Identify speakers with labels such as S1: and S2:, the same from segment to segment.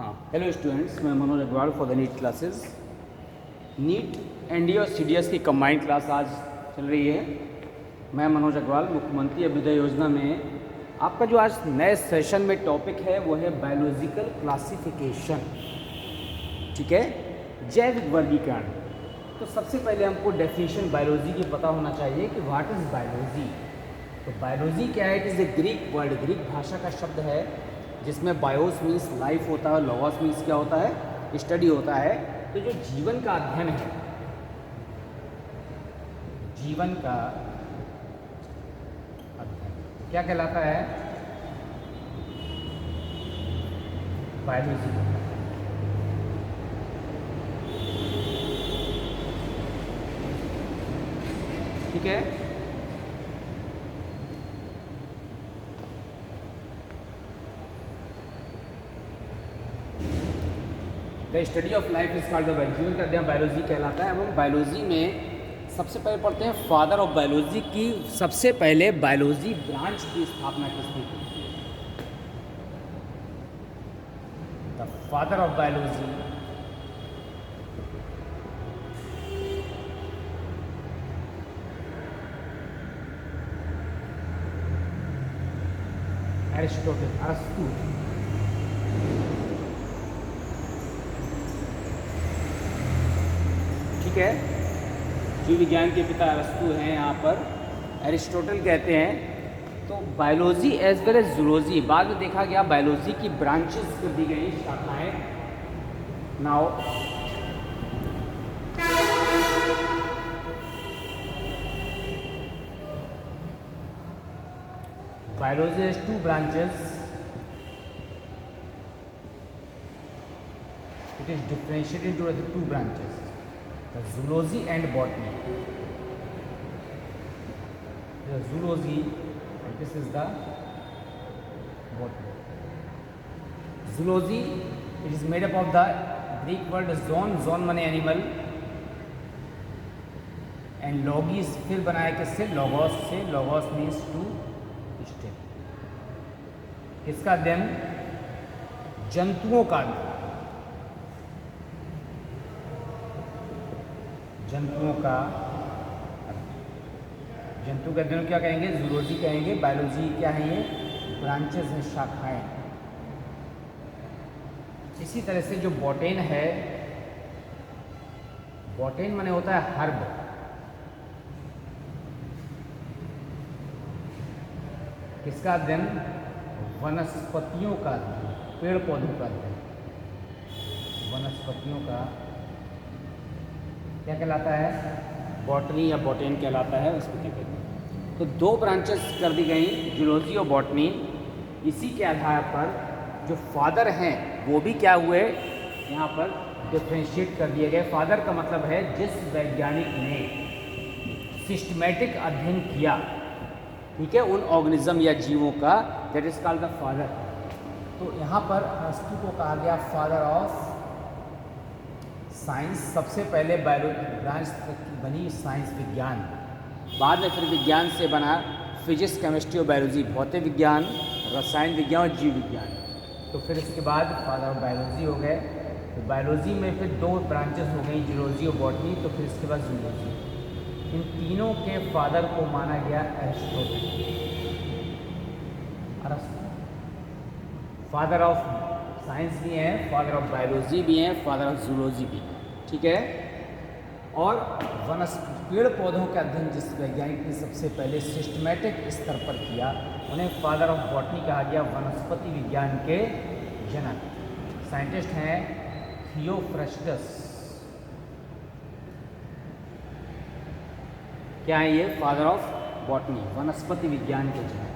S1: हाँ, hello students, मैं Manoj Agrawal for the NEET classes. NEET NDA और सीडीएस की कंबाइंड क्लास आज चल रही है। मैं मनोज अग्रवाल, मुख्यमंत्री अभ्युदय योजना में आपका जो आज नए सेशन में टॉपिक है वो है बायोलॉजिकल क्लासिफिकेशन। ठीक है, जैविक वर्गीकरण। तो सबसे पहले हमको डेफिनेशन बायोलॉजी की पता होना चाहिए कि व्हाट इज़ बायोलॉजी। तो बायोलॉजी क्या है? It is a Greek word, Greek भाषा का शब्द है जिसमें बायोस मीन्स लाइफ होता है, लॉगोस मीन्स क्या होता है? स्टडी होता है। तो जो जीवन का अध्ययन है, जीवन का अध्ययन क्या कहलाता है? बायोलॉजी। ठीक है, the study of life is called the biology. जीवन का अध्ययन बायोलॉजी कहलाता है। हम बायोलॉजी में सबसे पहले पढ़ते हैं फादर ऑफ बायोलॉजी की। सबसे पहले बायोलॉजी ब्रांच की स्थापना किसने की? The father of biology Aristotle, अरस्तु। ठीक है, जीव विज्ञान के पिता अरस्तु हैं, यहाँ पर एरिस्टोटल कहते हैं। तो biology as well as zoology बाद में देखा गया, बायोलॉजी की ब्रांचेस कर दी गई, शाखाएं। Now biology has two branches. It is differentiated into the two branches, the zoology and botany. The zoology and this is the botany. Zoology, it is made up of the Greek word zoon, zoon माने animal, and logis फिर बनाया किससे? logos से। logos means to stay। किसका अध्ययन? जंतुओं का अध्ययन। जंतुओं का, जंतु का अध्ययन क्या कहेंगे? जूलॉजी कहेंगे। बायोलॉजी क्या है? ये ब्रांचेस हैं, शाखाएं। इसी तरह से जो बॉटेन है, बॉटेन माने होता है हर्ब। किसका अध्ययन? वनस्पतियों का अध्ययन, पेड़ पौधों का अध्ययन। वनस्पतियों का क्या कहलाता है? बॉटनी या बॉटेन कहलाता है, उसको क्या कहते हैं। तो दो ब्रांचेस कर दी गई, जूलॉजी और बॉटनी। इसी के आधार पर जो फादर हैं वो भी क्या हुए? यहाँ पर डिफ्रेंशिएट कर दिए गए। फादर का मतलब है जिस वैज्ञानिक ने सिस्टमैटिक अध्ययन किया, ठीक है, उन ऑर्गेनिज्म या जीवों का, that is called the father. तो यहाँ पर अरस्तु को कहा गया फादर ऑफ साइंस। सबसे पहले बायोलॉजी ब्रांच बनी साइंस, विज्ञान। बाद में फिर विज्ञान से बना फिजिक्स, केमिस्ट्री और बायोलॉजी, भौतिक विज्ञान, रसायन विज्ञान और जीव विज्ञान। तो फिर इसके बाद फादर ऑफ बायोलॉजी हो गए। तो बायोलॉजी में फिर दो ब्रांचेस हो गई, जूलॉजी और बॉटनी। तो फिर इसके बाद जूलॉजी। इन तीनों के फादर को माना गया एरिस्टोटल, अरस्तु। फादर ऑफ साइंस भी हैं, फादर ऑफ बायोलॉजी भी हैं, फादर ऑफ जूलॉजी भी। ठीक है, और पेड़ पौधों का अध्ययन जिस वैज्ञानिक ने सबसे पहले सिस्टमैटिक स्तर पर किया, उन्हें फादर ऑफ बॉटनी कहा गया, वनस्पति विज्ञान के जनक। साइंटिस्ट हैं थियोफ्रस्टस। क्या है ये? फादर ऑफ बॉटनी, वनस्पति विज्ञान के जनक।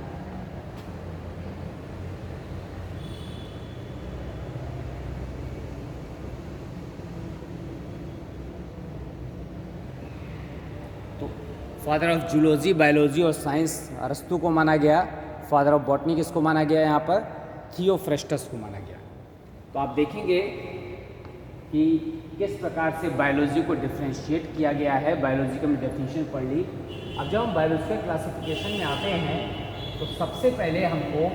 S1: तो फादर ऑफ जूलॉजी, बायोलॉजी और साइंस अरस्तु को माना गया। फादर ऑफ बॉटनी किसको माना गया? यहाँ पर थियोफ्रस्टस को माना गया। तो आप देखेंगे कि किस प्रकार से बायोलॉजी को डिफ्रेंशिएट किया गया है। बायोलॉजी की हमने डेफिनेशन पढ़ ली। अब जब हम बायोलॉजिकल क्लासिफिकेशन में आते हैं तो सबसे पहले हमको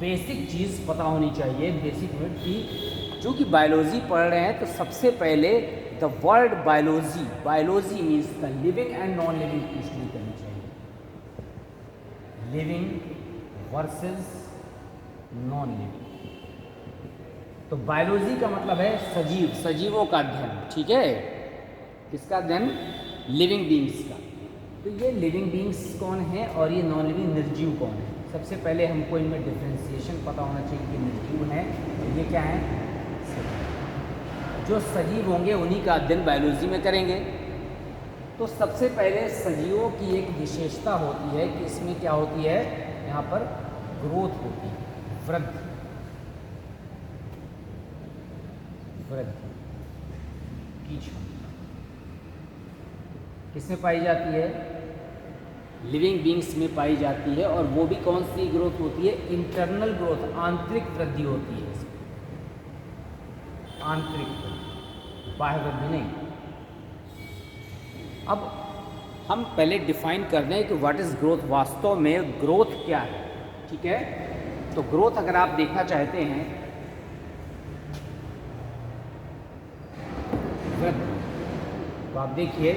S1: बेसिक चीज़ पता होनी चाहिए, बेसिक यूनिट की जो कि बायोलॉजी पढ़ रहे हैं तो सबसे पहले the word biology, biology means the living and non living की स्टडी करनी चाहिए। Living versus non living. तो बायोलॉजी का मतलब है सजीव, सजीवों का अध्ययन, ठीक है। किसका अध्ययन? लिविंग बींग्स का। तो ये लिविंग बींग्स कौन है और ये नॉन लिविंग निर्जीव कौन है? सबसे पहले हमको इनमें डिफ्रेंसिएशन पता होना चाहिए कि निर्जीव हैं और ये क्या है, सजीव। जो सजीव होंगे उन्हीं का अध्ययन बायोलॉजी में करेंगे। तो सबसे पहले सजीवों की एक विशेषता होती है कि इसमें क्या होती है, यहाँ पर ग्रोथ होती है, वृद्धि, वृद्धि की क्षमता किसमें पाई जाती है? लिविंग बींग्स में पाई जाती है। और वो भी कौन सी ग्रोथ होती है? इंटरनल ग्रोथ, आंतरिक वृद्धि होती है इसमें, आंतरिक वृद्धि, बाह्य वृद्धि नहीं। अब हम पहले डिफाइन कर रहे हैं कि व्हाट इज ग्रोथ। वास्तव में ग्रोथ क्या है, ठीक है। तो ग्रोथ अगर आप देखना चाहते हैं, वृद्धि, तो आप देखिए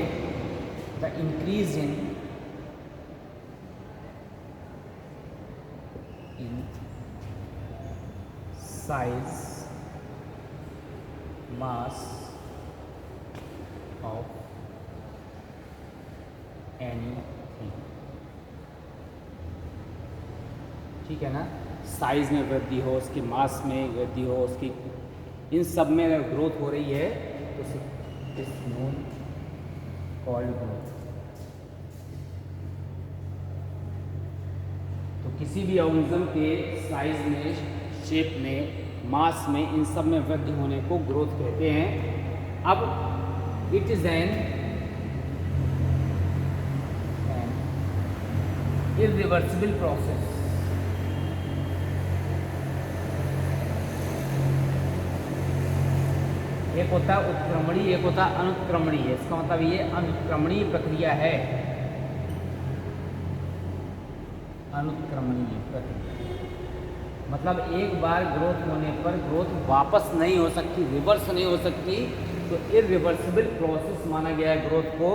S1: the increase in size, mass of anything, ठीक है ना। साइज में वृद्धि हो, उसकी मास में वृद्धि हो, उसकी इन सब में अगर ग्रोथ हो रही है तो इस नोन कॉल्ड ग्रोथ। तो किसी भी ऑर्गेनिज्म के साइज में, शेप में, मास में, इन सब में वृद्धि होने को ग्रोथ कहते हैं। अब it is an irreversible process. एक होता है उत्क्रमणीय, एक होता है अनुत्क्रमणीय। इसका मतलब ये अनुत्क्रमणीय प्रक्रिया है, अनुत्क्रमणीय प्रक्रिया मतलब एक बार ग्रोथ होने पर ग्रोथ वापस नहीं हो सकती, रिवर्स नहीं हो सकती। तो इरिवर्सिबल प्रोसेस माना गया है ग्रोथ को।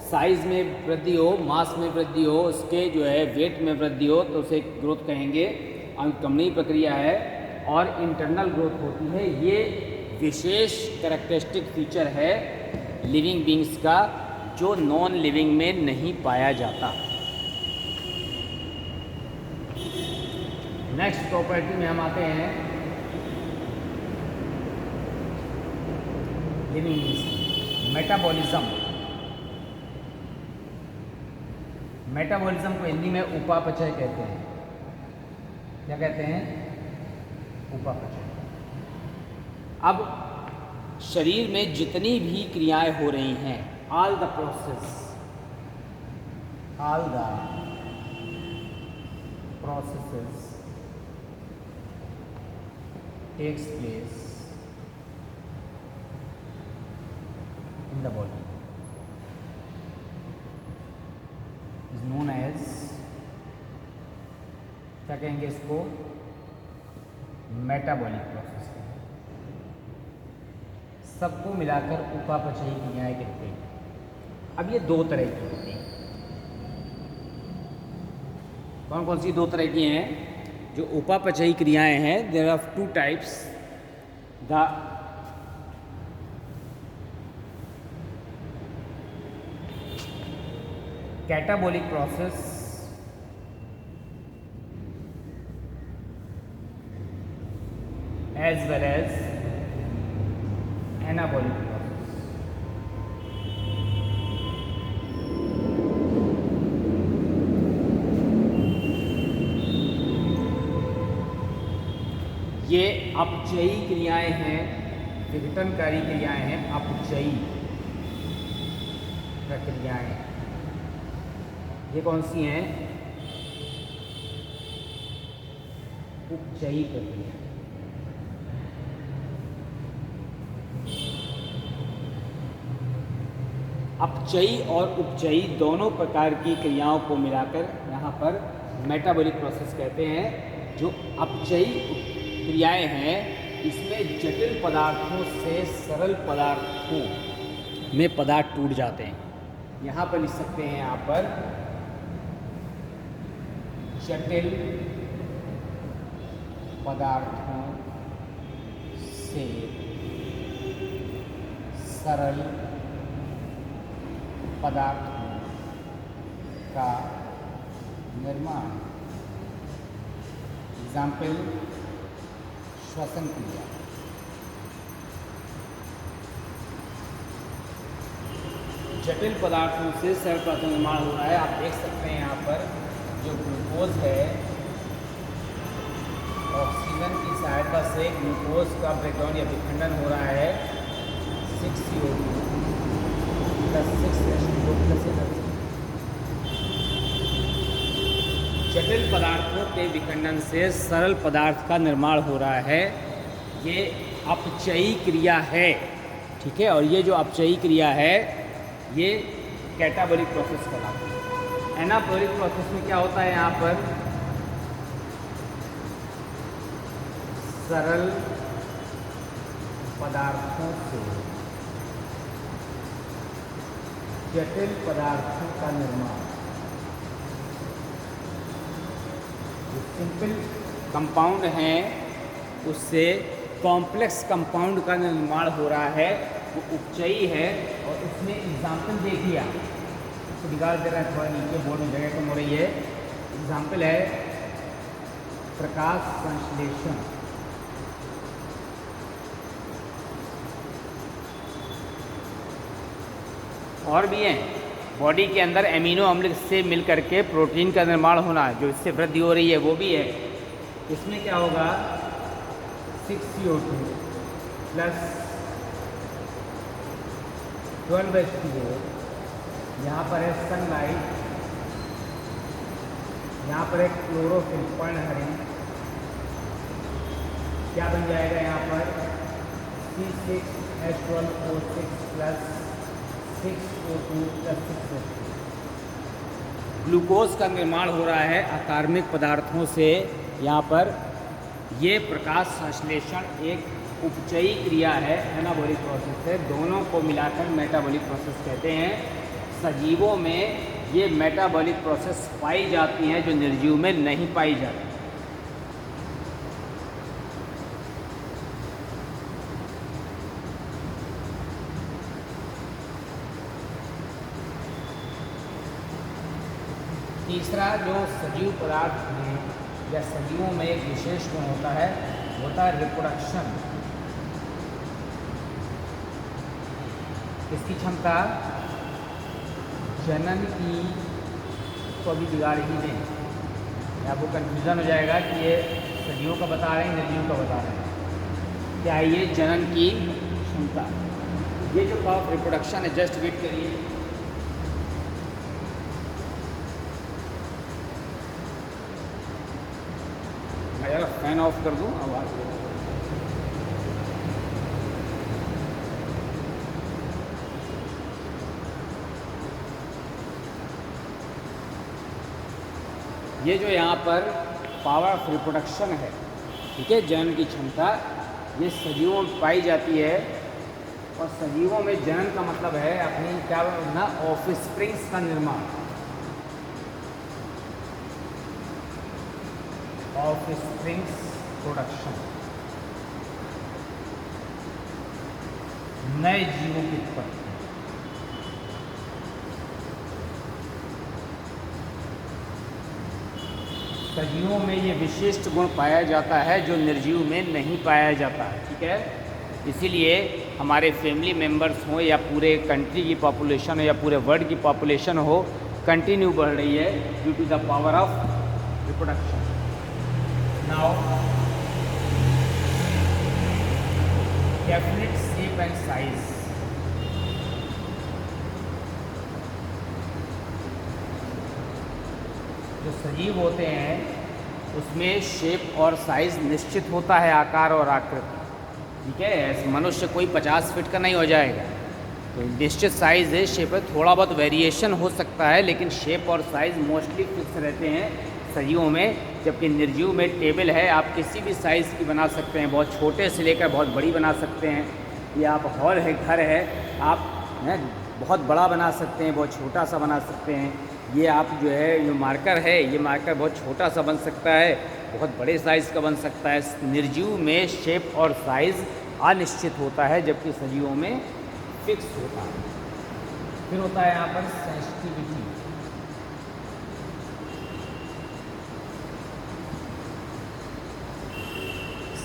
S1: साइज में वृद्धि हो, मास में वृद्धि हो, उसके जो है वेट में वृद्धि हो, तो उसे ग्रोथ कहेंगे। अनुक्रमणीय प्रक्रिया है और इंटरनल ग्रोथ होती है। ये विशेष कैरेक्टरिस्टिक फीचर है लिविंग बींग्स का, जो नॉन लिविंग में नहीं पाया जाता। नेक्स्ट प्रॉपर्टी में हम आते हैं लिविंग बींग्स, मेटाबॉलिज्म। मेटाबॉलिज्म को हिंदी में उपापचय कहते हैं। क्या कहते हैं? उपापचय। अब शरीर में जितनी भी क्रियाएं हो रही हैं, all the process takes place in the body is known as, क्या कहेंगे इसको? Metabolic process. सबको मिलाकर उपापचयी क्रियाएं कहते हैं। अब ये दो तरह की होती हैं। कौन कौन सी दो तरह की हैं? जो उपापचयी क्रियाएं हैं, there are two types. The catabolic process as well as anabolic process. ये अपचयी क्रियाएं हैं, विघटनकारी क्रियाएं हैं, अपचयी प्रक्रियाएं। ये कौन सी हैं? उपचयी प्रक्रिया। अपचयी और उपचयी दोनों प्रकार की क्रियाओं को मिलाकर यहाँ पर मेटाबॉलिक प्रोसेस कहते हैं। जो अपचयी क्रियाएं हैं इसमें जटिल पदार्थों से सरल पदार्थों में पदार्थ टूट जाते हैं। यहाँ पर लिख सकते हैं, यहाँ पर जटिल पदार्थों से सरल पदार्थों का निर्माण। एग्जाम्पल, श्वसन क्रिया। जटिल पदार्थों से सरल पदार्थों का निर्माण हो रहा है। आप देख सकते हैं यहाँ पर जो ग्लूकोज है, ऑक्सीजन की सहायता से ग्लूकोज का ब्रेकडाउन या विखंडन हो रहा है 6CO2 + 6H2O+। जटिल पदार्थों के विखंडन से सरल पदार्थ का निर्माण हो रहा है। ये अपचयी क्रिया है, ठीक है। और ये जो अपचयी क्रिया है ये कैटाबॉलिक प्रोसेस कहलाती है। एनाबॉलिक प्रोसेस में क्या होता है, यहाँ पर सरल पदार्थों से जटिल पदार्थों का निर्माण। जो सिंपल कंपाउंड हैं उससे कॉम्प्लेक्स कंपाउंड का निर्माण हो रहा है, वो उपचयी है। और उसमें एग्जाम्पल देखिए, आप तो निकाल दे रहा है, थोड़ा नीचे बोर्ड में जगह कम हो रही है। एग्जाम्पल है प्रकाश संश्लेषण। और भी हैं, बॉडी के अंदर एमिनो अम्ल से मिल करके प्रोटीन का निर्माण होना, जो इससे वृद्धि हो रही है, वो भी है। इसमें क्या होगा, 6CO2 + 12H2O। यहाँ पर है सनलाइट, यहाँ पर एक क्लोरोफिल, पर्णहरिण। क्या बन जाएगा यहाँ पर, C6H12O6 + 6O2 + 6H2। ग्लूकोज का निर्माण हो रहा है अकार्बनिक पदार्थों से। यहाँ पर ये प्रकाश संश्लेषण एक उपचयी क्रिया है, एनाबॉलिक प्रोसेस है। दोनों को मिलाकर मेटाबॉलिक प्रोसेस कहते हैं। सजीवों में ये मेटाबॉलिक प्रोसेस पाई जाती हैं जो निर्जीव में नहीं पाई जाती। तीसरा जो सजीव पदार्थ में या सजीवों में एक विशेष गुण होता है, रिप्रोडक्शन। इसकी क्षमता जनन की को भी बिगाड़ ही नहीं। आपको कन्फ्यूज़न हो जाएगा कि ये सजीवों का बता रहे हैं, निर्जीव का बता रहे हैं। क्या ये जनन की क्षमता, ये जो पावर ऑफ रिप्रोडक्शन है, जस्ट वेट करिए। मैं यार फैन ऑफ कर दूँ, आवाज़। ये जो यहाँ पर पावर ऑफ रिप्रोडक्शन है, ठीक है, जनन की क्षमता, ये सजीवों में पाई जाती है। और सजीवों में जनन का मतलब है अपनी क्या ना, ऑफस्प्रिंग्स का निर्माण। ऑफस्प्रिंग्स प्रोडक्शन, नए जीवों की उत्पत्ति। सजीवों में ये विशिष्ट गुण पाया जाता है जो निर्जीव में नहीं पाया जाता है, ठीक है। इसीलिए हमारे फैमिली मेम्बर्स हो या पूरे कंट्री की पॉपुलेशन हो या पूरे वर्ल्ड की पॉपुलेशन हो, कंटिन्यू बढ़ रही है due to the power of reproduction. Now definite shape and size. जो सजीव होते हैं उसमें शेप और साइज़ निश्चित होता है, आकार और आकृति, ठीक है। ऐसे मनुष्य कोई 50 फीट का नहीं हो जाएगा, तो निश्चित साइज़ है, शेप है। थोड़ा बहुत वेरिएशन हो सकता है, लेकिन शेप और साइज़ मोस्टली फिक्स रहते हैं सजीवों में, जबकि निर्जीव में टेबल है, आप किसी भी साइज़ की बना सकते हैं, बहुत छोटे से लेकर बहुत बड़ी बना सकते हैं। या आप हॉल है, घर है, आप बहुत बड़ा बना सकते हैं, बहुत छोटा सा बना सकते हैं। ये आप जो है ये मार्कर है, ये मार्कर बहुत छोटा सा बन सकता है, बहुत बड़े साइज़ का बन सकता है। निर्जीव में शेप और साइज़ अनिश्चित होता है, जबकि सजीवों में फिक्स होता है। फिर होता है यहाँ पर सेंसिटिविटी।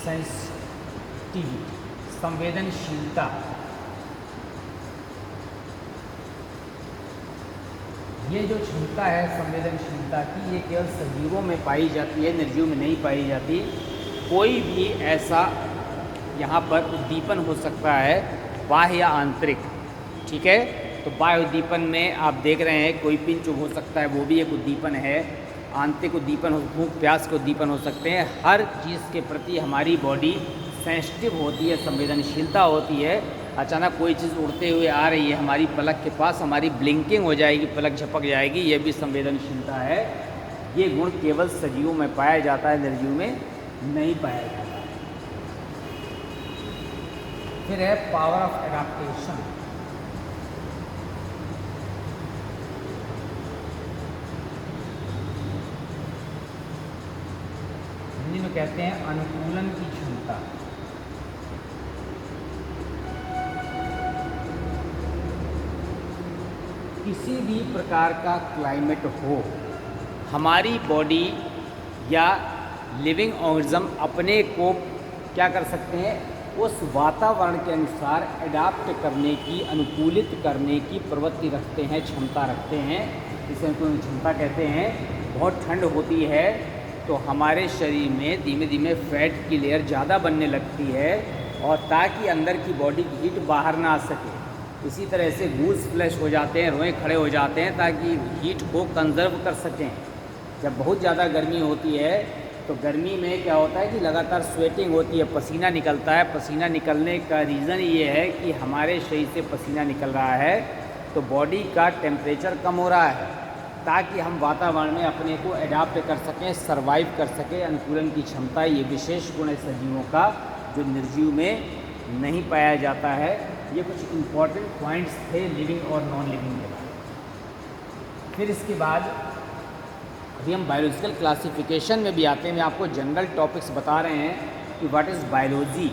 S1: सेंसिटिविटी संवेदनशीलता। ये जो क्षमता है संवेदनशीलता की, ये केवल सजीवों में पाई जाती है, निर्जीव में नहीं पाई जाती। कोई भी ऐसा यहाँ पर उद्दीपन हो सकता है, बाह्य या आंतरिक, ठीक है। तो बाह्य उद्दीपन में आप देख रहे हैं कोई पिंच हो सकता है, वो भी एक उद्दीपन है। आंतरिक उद्दीपन, भूख प्यास के उद्दीपन हो सकते हैं। हर चीज़ के प्रति हमारी बॉडी सेंसिटिव होती है, संवेदनशीलता होती है। अचानक कोई चीज़ उड़ते हुए आ रही है हमारी पलक के पास, हमारी ब्लिंकिंग हो जाएगी, पलक झपक जाएगी, ये भी संवेदनशीलता है। ये गुण केवल सजीवों में पाया जाता है, निर्जीव में नहीं पाया जाता। फिर है पावर ऑफ एडाप्टेशन। हिंदी में कहते हैं अनुकूलन की क्षमता। किसी भी प्रकार का क्लाइमेट हो, हमारी बॉडी या लिविंग ऑर्गेनिज्म अपने को क्या कर सकते हैं, उस वातावरण के अनुसार एडाप्ट करने की, अनुकूलित करने की प्रवृत्ति रखते हैं, क्षमता रखते हैं। इसे अनुकूलन क्षमता कहते हैं। बहुत ठंड होती है तो हमारे शरीर में धीमे धीमे फैट की लेयर ज़्यादा बनने लगती है, और ताकि अंदर की बॉडी की हीट बाहर ना आ सके। इसी तरह से गूज फ्लैश हो जाते हैं, रोए खड़े हो जाते हैं, ताकि हीट को कंजर्व कर सकें। जब बहुत ज़्यादा गर्मी होती है तो गर्मी में क्या होता है कि लगातार स्वेटिंग होती है, पसीना निकलता है। पसीना निकलने का रीज़न ये है कि हमारे शरीर से पसीना निकल रहा है तो बॉडी का टेम्परेचर कम हो रहा है, ताकि हम वातावरण में अपने को एडाप्ट कर सकें, सर्वाइव कर सकें। अनुकूलन की क्षमता ये विशेष गुण है सजीवों का, जो निर्जीव में नहीं पाया जाता है। ये कुछ इम्पॉर्टेंट पॉइंट्स थे लिविंग और नॉन लिविंग के बारे। फिर इसके बाद अभी हम बायोलॉजिकल क्लासिफिकेशन में भी आते हैं। मैं आपको जनरल टॉपिक्स बता रहे हैं कि व्हाट इज़ बायोलॉजी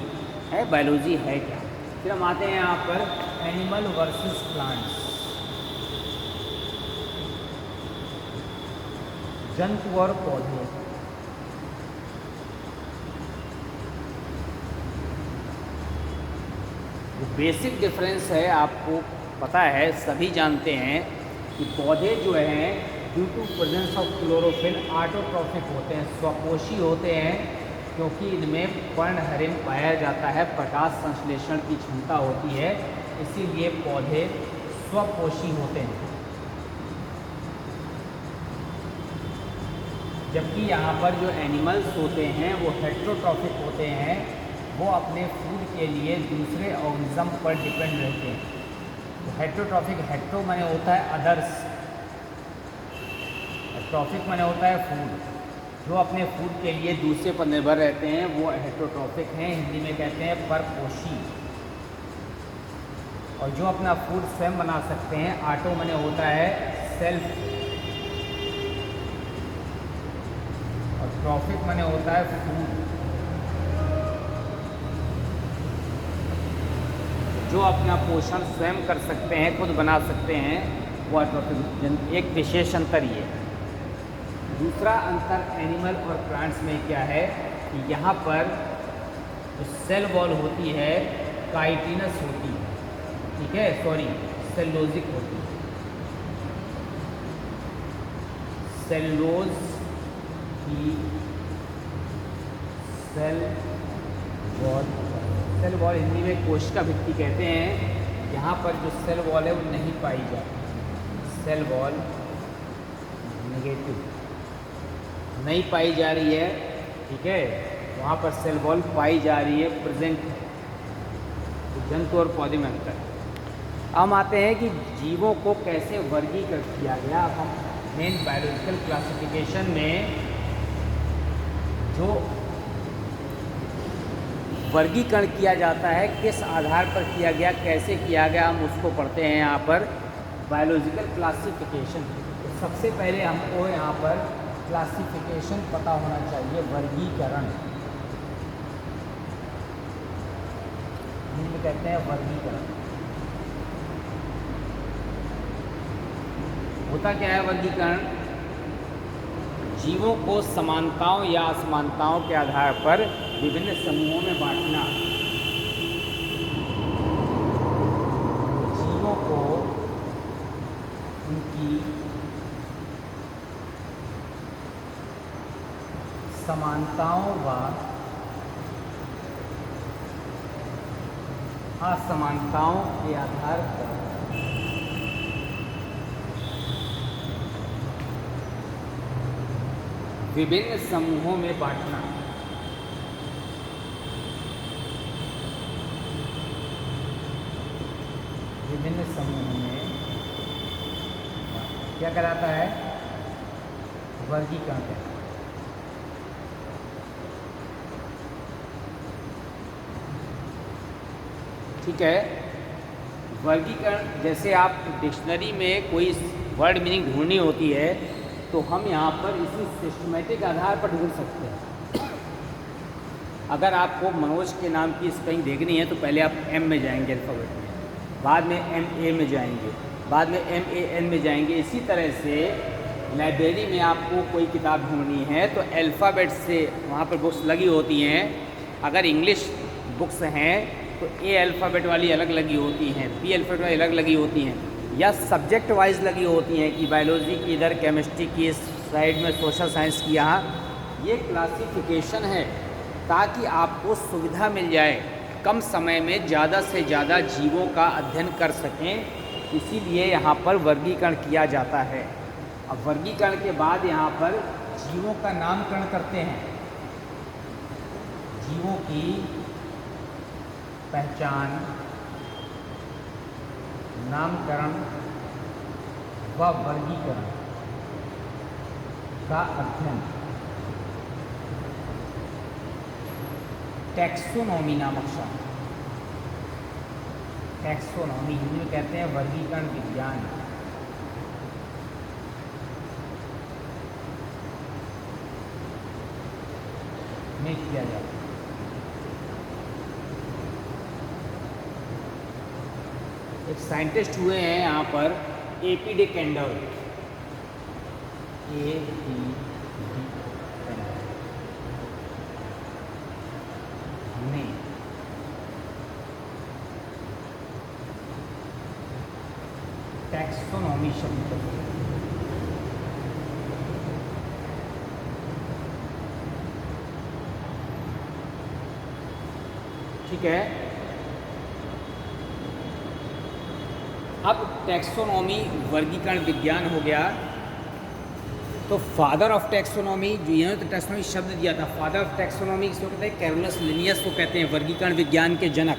S1: है, बायोलॉजी है क्या। फिर हम आते हैं यहाँ पर एनिमल वर्सेस प्लांट्स, जंतु और पौधे। बेसिक डिफरेंस है, आपको पता है, सभी जानते हैं कि पौधे जो हैं due to presence of chlorophyll autotrophic होते हैं, स्वपोषी होते हैं, क्योंकि इनमें पर्णहरिण पाया जाता है, प्रकाश संश्लेषण की क्षमता होती है, इसीलिए पौधे स्वपोषी होते हैं। जबकि यहाँ पर जो एनिमल्स होते हैं वो हेट्रोट्रॉफिक होते हैं, वो अपने फूड के लिए दूसरे ऑर्गेनिज्म पर डिपेंड रहते हैं। तो हेट्रोट्रॉफिक, हेट्रो माने होता है अदर्स, ट्रॉफिक माने होता है फूड। जो अपने फूड के लिए दूसरे पर निर्भर रहते हैं वो हेट्रोट्रॉफिक हैं, हिंदी में कहते हैं परपोषी। और जो अपना फूड स्वयं बना सकते हैं, ऑटो माने होता है सेल्फ, और ट्रॉफिक माने होता है फूड। जो अपना पोषण स्वयं कर सकते हैं, खुद बना सकते हैं, वो ट्रॉफिक। एक विशेष अंतर ये। दूसरा अंतर एनिमल और प्लांट्स में क्या है कि यहाँ पर जो सेल वॉल होती है काइटिनस होती है, ठीक है, सॉरी सेलुलोजिक होती है। सेलुलोज की cell wall, cell wall Hindi में कोशिका भित्ति कहते हैं। यहाँ पर जो सेल वॉल है वो नहीं पाई जाती, सेल वॉल नेगेटिव नहीं पाई जा रही है, ठीक है। वहाँ पर सेल वॉल पाई जा रही है, प्रेजेंट है। तो जंतु और पौधे में अंतर। हम आते हैं कि जीवों को कैसे वर्गीकृत किया गया। अब हम मेन बायोलॉजिकल क्लासिफिकेशन में जो वर्गीकरण किया जाता है किस आधार पर किया गया, कैसे किया गया, हम उसको पढ़ते हैं यहाँ पर बायोलॉजिकल क्लासिफिकेशन। तो सबसे पहले हमको यहाँ पर क्लासिफिकेशन पता होना चाहिए, वर्गीकरण जिसमें कहते हैं वर्गीकरण। होता क्या है वर्गीकरण? जीवों को समानताओं या असमानताओं के आधार पर विभिन्न समूहों में बांटना। जीवों को उनकी समानताओं व असमानताओं के आधार पर विभिन्न समूहों में बांटना। विभिन्न समूहों में क्या कराता है? वर्गीकरण कहता है। ठीक है, वर्गीकरण जैसे आप डिक्शनरी में कोई वर्ड मीनिंग ढूंढनी होती है तो हम यहाँ पर इसी सिस्टमेटिक आधार पर ढूंढ सकते हैं। अगर आपको मनोज के नाम की स्पेलिंग देखनी है तो पहले आप एम में जाएंगे अल्फ़ाबेट में, बाद में एम ए में जाएंगे, बाद में एम ए एन में जाएंगे। इसी तरह से लाइब्रेरी में आपको कोई किताब ढूंढनी है तो अल्फ़ाबेट से वहाँ पर बुक्स लगी होती हैं। अगर इंग्लिश बुक्स हैं तो ए अल्फ़ाबेट वाली अलग लगी होती हैं, बी अल्फ़ाबेट वाली अलग लगी होती हैं, या सब्जेक्ट वाइज लगी होती हैं कि बायोलॉजी की इधर, केमिस्ट्री की इस साइड में, सोशल साइंस की यहाँ। ये क्लासिफिकेशन है ताकि आपको सुविधा मिल जाए, कम समय में ज़्यादा से ज़्यादा जीवों का अध्ययन कर सकें। इसीलिए यहाँ पर वर्गीकरण किया जाता है। अब वर्गीकरण के बाद यहाँ पर जीवों का नामकरण करते हैं। जीवों की पहचान, नामकरण व वर्गीकरण का अध्ययन टैक्सोनॉमी नामक शब्द, टैक्सोनॉमी हिंदी में कहते हैं वर्गीकरण विज्ञान, में किया जाता है। एक साइंटिस्ट हुए हैं यहाँ पर A.P. de Candolle, A.P. de Candolle ने टैक्सोनॉमी शब्द को ठीक है। अब टैक्सोनॉमी वर्गीकरण विज्ञान हो गया तो फादर ऑफ टैक्सोनॉमी, जो इन्होंने तो टैक्सोनॉमी शब्द दिया था, फादर ऑफ टैक्सोनॉमी किसको कहते हैं? कैरोलस लिनियस को कहते हैं, वर्गीकरण विज्ञान के जनक।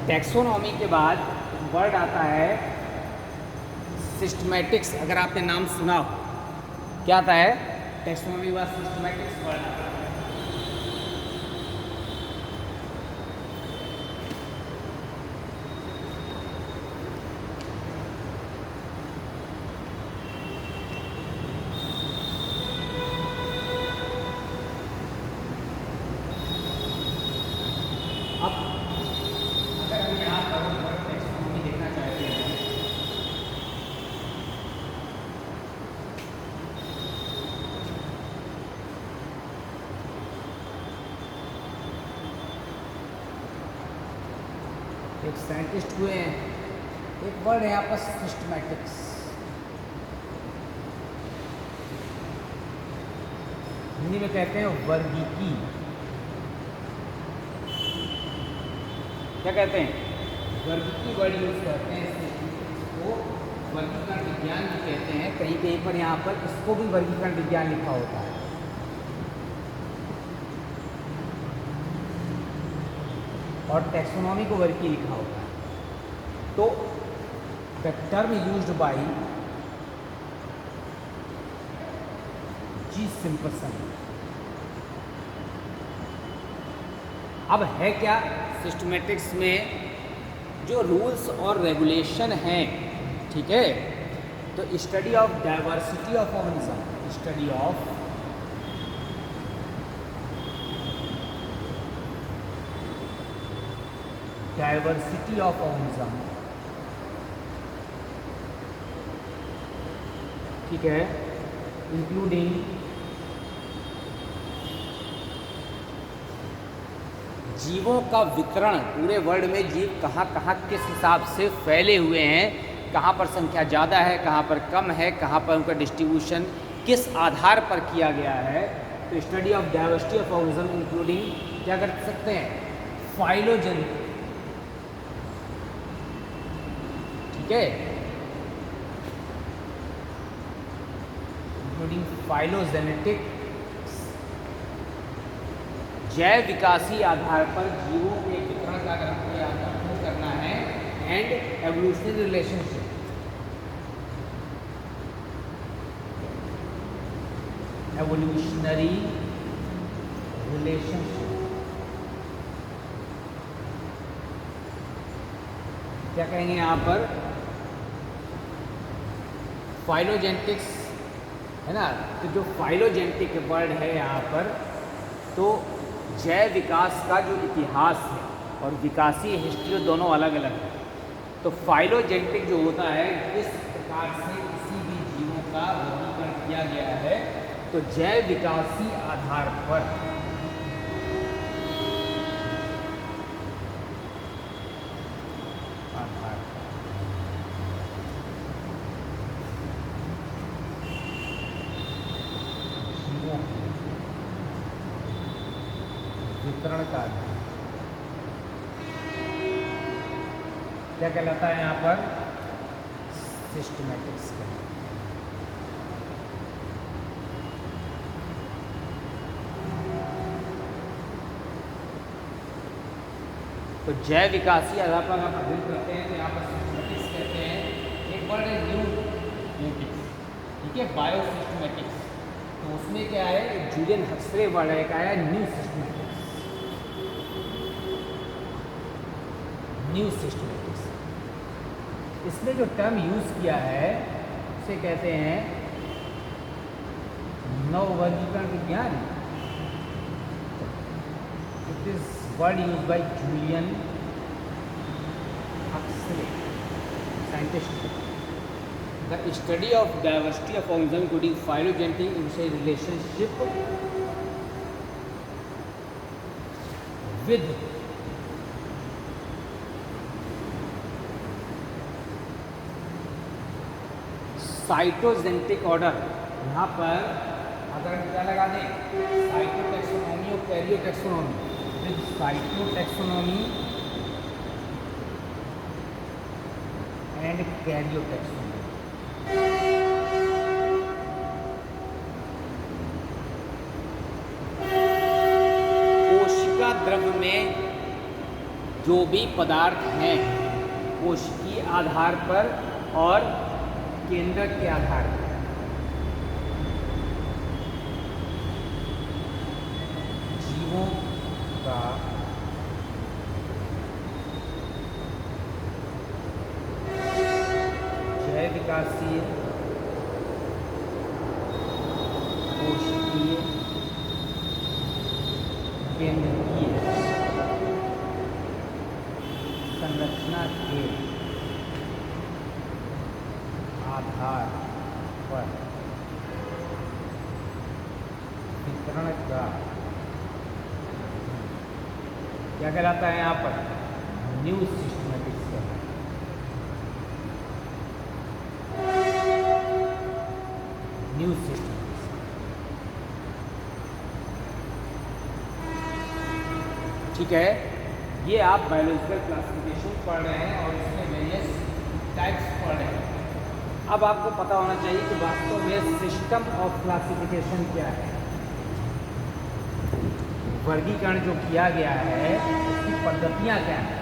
S1: टैक्सोनॉमी के बाद वर्ड आता है सिस्टमैटिक्स। अगर आपने नाम सुना हो, क्या आता है? टैक्सोनॉमी के बाद सिस्टमैटिक्स वर्ड आता है। एक साइंटिस्ट हुए हैं, एक वर्ड है यहाँ पर सिस्टमैटिक्स। हिंदी में कहते हैं वर्गीकी। क्या कहते हैं? वर्गीकी वर्ड यूज करते हैं इसको वर्गीकरण विज्ञान भी कहते हैं। कहीं कहीं पर यहाँ पर इसको भी वर्गीकरण विज्ञान लिखा होता है। और टैक्सोनॉमी को वर्गीकी लिखा होता है। तो the term used by G Simpson. अब है क्या सिस्टमेटिक्स में जो रूल्स और रेगुलेशन हैं, ठीक है, तो study of diversity of organism, study of diversity of organism, ठीक है, इंक्लूडिंग जीवों का वितरण, पूरे वर्ल्ड में जीव कहाँ कहाँ किस हिसाब से फैले हुए हैं, कहाँ पर संख्या ज़्यादा है, कहाँ पर कम है, कहाँ पर उनका डिस्ट्रीब्यूशन किस आधार पर किया गया है। तो study of diversity of organism including क्या कर सकते हैं, फाइलोजन, ठीक है, इंक्लूडिंग फाइलोजेनेटिक, जैव विकासी आधार पर जीवों के वितरण का अध्ययन करना है, and evolutionary relationship, evolutionary relationship, क्या कहेंगे यहाँ पर, फाइलोजेनेटिक्स है ना। तो जो फाइलोजेनेटिक वर्ड है यहाँ पर, तो जैव विकास का जो इतिहास है और विकासीय हिस्ट्री दोनों अलग अलग है। तो फाइलोजेनेटिक जो होता है, किस प्रकार से किसी भी जीवों का वर्गीकरण किया गया है, तो जैव विकासी आधार पर, जीवों के वितरण का क्या कहलाता है यहाँ पर, सिस्टमैटिक्स का। तो जैव विकासी आधार पर आप अध्ययन करते हैं, तो यहाँ पर सिस्टमैटिक्स कहते हैं। एक वर्ड है न्यूमेटिक्स, ठीक है, बायो सिस्टमैटिक्स, तो उसमें क्या है, जूलियन हक्सले वर्ड है, क्या है, न्यू सिस्टमैटिक्स, न्यू सिस्टमैटिक्स। इसमें जो टर्म यूज किया है उसे कहते हैं नव वर्गीकरण विज्ञान। It is word use by Julian Huxley, scientist. The study of diversity of organism including phylogenetic relationship with cytogenetic order. यहाँ पर अगर हम क्या लगा दें, साइटोटैक्सोनॉमी और karyotaxonomy, with cytotaxonomy and karyotaxonomy. कोशिका द्रव्य में जो भी पदार्थ हैं, कोशिकीय आधार पर और केंद्रक के आधार पर, जीवों का जैव विकासीय, कोशिकीय, केंद्रीय संरचना के आधार पर वितरण का क्या कहलाता है यहाँ पर, न्यू सिस्टमैटिक्स का। न्यू सिस्टमैटिक्स, ठीक है। ये आप बायोलॉजिकल क्लासिफिकेशन पढ़ रहे हैं और इसमें वेरियस टाइप्स पढ़ रहे हैं। अब आपको पता होना चाहिए कि वास्तव में सिस्टम ऑफ क्लासिफिकेशन क्या है। वर्गीकरण जो किया गया है उसकी पद्धतियाँ क्या हैं।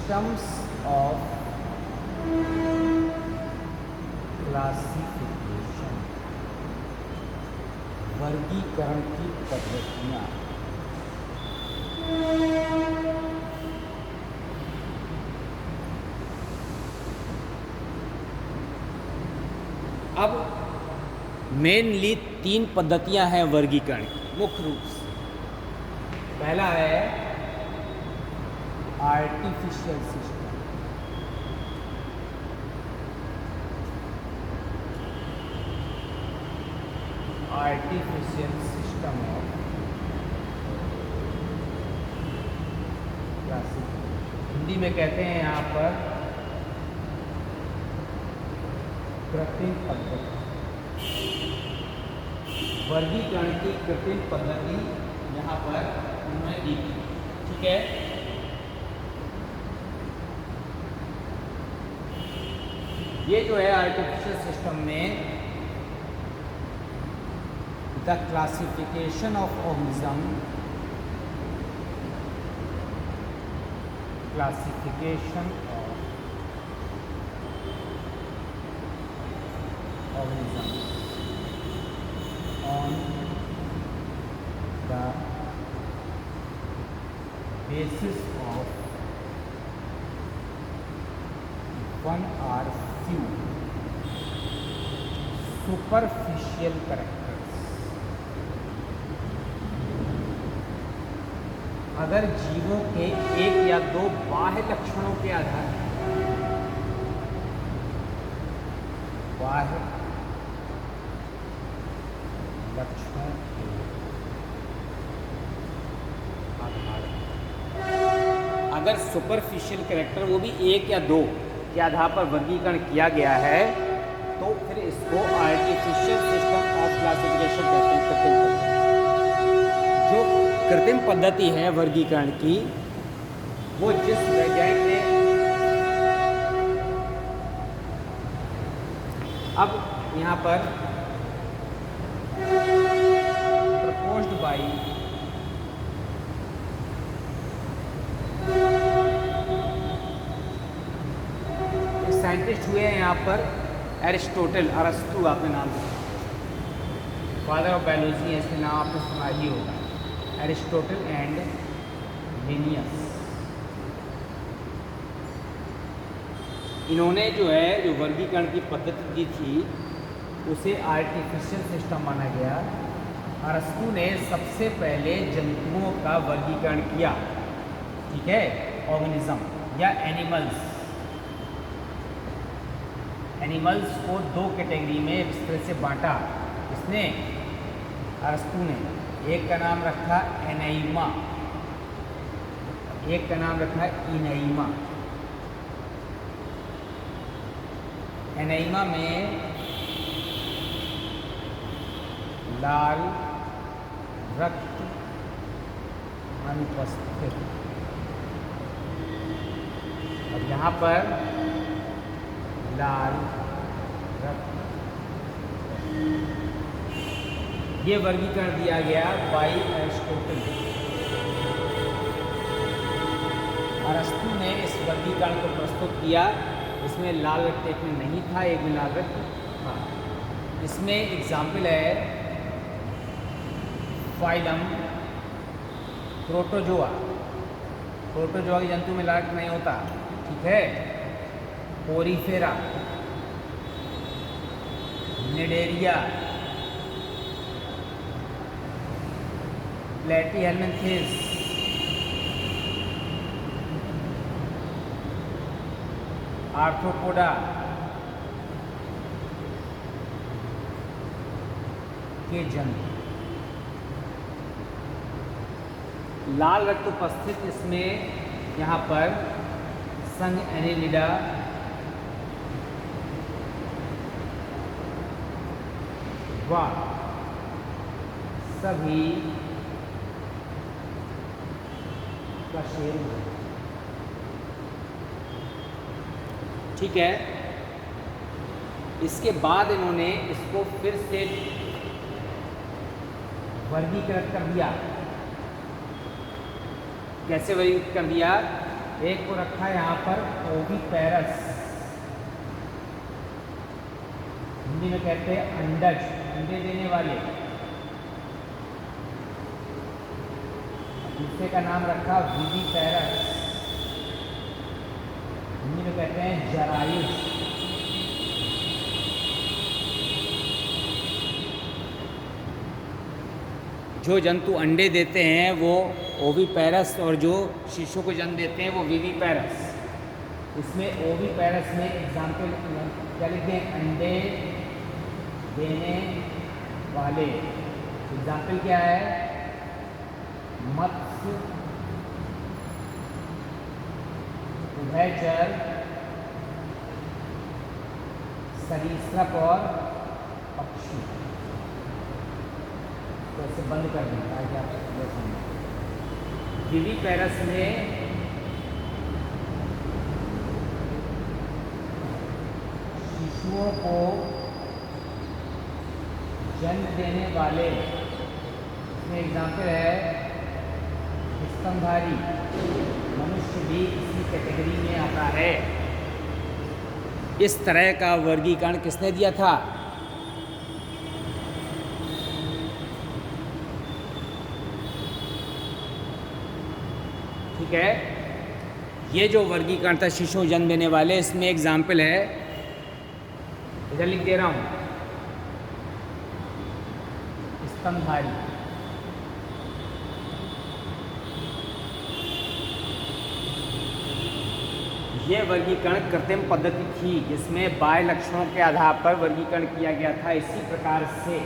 S1: सिस्टम्स ऑफ क्लासिफिकेशन, वर्गीकरण की पद्धतियाँ। अब मेनली 3 पद्धतियां हैं वर्गीकरण की मुख्य रूप से। पहला है artificial system, artificial system of classification, Hindi में कहते हैं यहाँ पर कृत्रिम पद्धति। वर्गीकरण की कृत्रिम पद्धति यहाँ पर उन्होंने दी थी, ठीक है। ये जो है आर्टिफिशियल सिस्टम में the classification of organism, classification of organism on the basis of one or few superficial characters। अगर जीवों के एक या दो बाह्य लक्षणों के आधार बाह्य लक्षणों के आधार, अगर सुपरफिशियल कैरेक्टर वो भी एक या दो के आधार पर वर्गीकरण किया गया है तो फिर इसको आर्टिफिशियल सिस्टम ऑफ क्लासिफिकेशन कहते हैं, कृत्रिम पद्धति। जो कृत्रिम पद्धति है वर्गीकरण की, वो जिस वैज्ञानिक ने अब यहाँ पर proposed by साइंटिस्ट हुए हैं यहाँ पर एरिस्टोटल, अरस्तु आपने नाम सुना, फादर ऑफ बायोलॉजी है, इसके नाम आपने सुना ही होगा, एरिस्टोटल एंड लिनियस। इन्होंने जो है जो वर्गीकरण की पद्धति दी थी उसे आर्टिफिशियल सिस्टम माना गया। अरस्तु ने सबसे पहले जंतुओं का वर्गीकरण किया, ठीक है, ऑर्गेनिज्म या एनिमल्स। एनिमल्स को 2 कैटेगरी में इस तरह से बांटा इसने, अरस्तु ने। एक का नाम रखा एनाइमा, एक का नाम रखा इनाइमा। एनाइमा में लाल रक्त अनुपस्थित, और यहाँ पर लाल रक्त। ये वर्गीकरण दिया गया बाई एरिस्टोटल। अरस्तु ने इस वर्गीकरण को प्रस्तुत किया। इसमें लाल रक्त एक में नहीं था, एक में लाल रक्त था। इसमें एग्जाम्पल है फाइलम प्रोटोजोआ। प्रोटोजोआ के जंतु में लाल रक्त नहीं होता, ठीक है। पोरीफेरा, निडेरिया, प्लेटीहेल्मिन्थेस, आर्थ्रोपोडा के जंतु। लाल रक्त उपस्थित इसमें यहाँ पर संघ एनेलिडा, व सभी कशेरुक, ठीक है। इसके बाद इन्होंने इसको फिर से वर्गीकृत कर दिया। कैसे वर्गीकृत कर दिया? एक को रखा है यहाँ पर ओविपेरस, हिंदी में कहते हैं अंडज, अंडे देने वाले। दूसरे का नाम रखा विविपेरस, हिंदी में कहते हैं जरायुज। जो जंतु अंडे देते हैं वो ओविपेरस और जो शिशु को जन्म देते हैं वो विविपेरस। इसमें ओविपेरस में एग्जाम्पल क्या लिखते हैं? अंडे देने वाले। एग्जाम्पल क्या है? मत्स्य, उभयचर, सरीसृप और पक्षी। तो इसे बंद कर दें ताकि आप समझें। विविपेरस में शिशुओं को जन्म देने वाले, इसमें एग्जाम्पल है स्तनधारी। मनुष्य भी इसी कैटेगरी में आता है। इस तरह का वर्गीकरण किसने दिया था? ठीक है, ये जो वर्गीकरण था शिशु जन्म देने वाले, इसमें एग्जाम्पल है, इधर लिख दे रहा हूं, स्तनधारी। ये वर्गीकरण कृत्रिम पद्धति थी जिसमें बाह्य लक्षणों के आधार पर वर्गीकरण किया गया था। इसी प्रकार से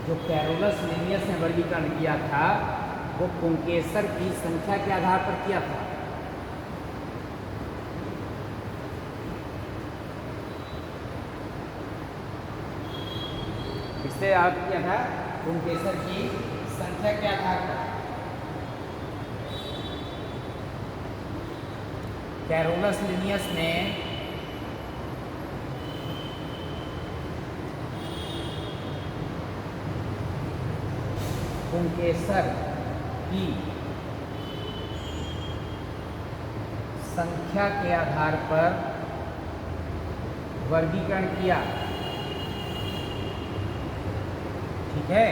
S1: जो कैरोलस लिनियस ने वर्गीकरण किया था वो पुंकेसर की संख्या के आधार पर किया था। इससे आप किया था पुंकेसर की संख्या के आधार पर। कैरोलस लिनियस ने पुंकेसर की संख्या के आधार पर वर्गीकरण किया। ठीक है,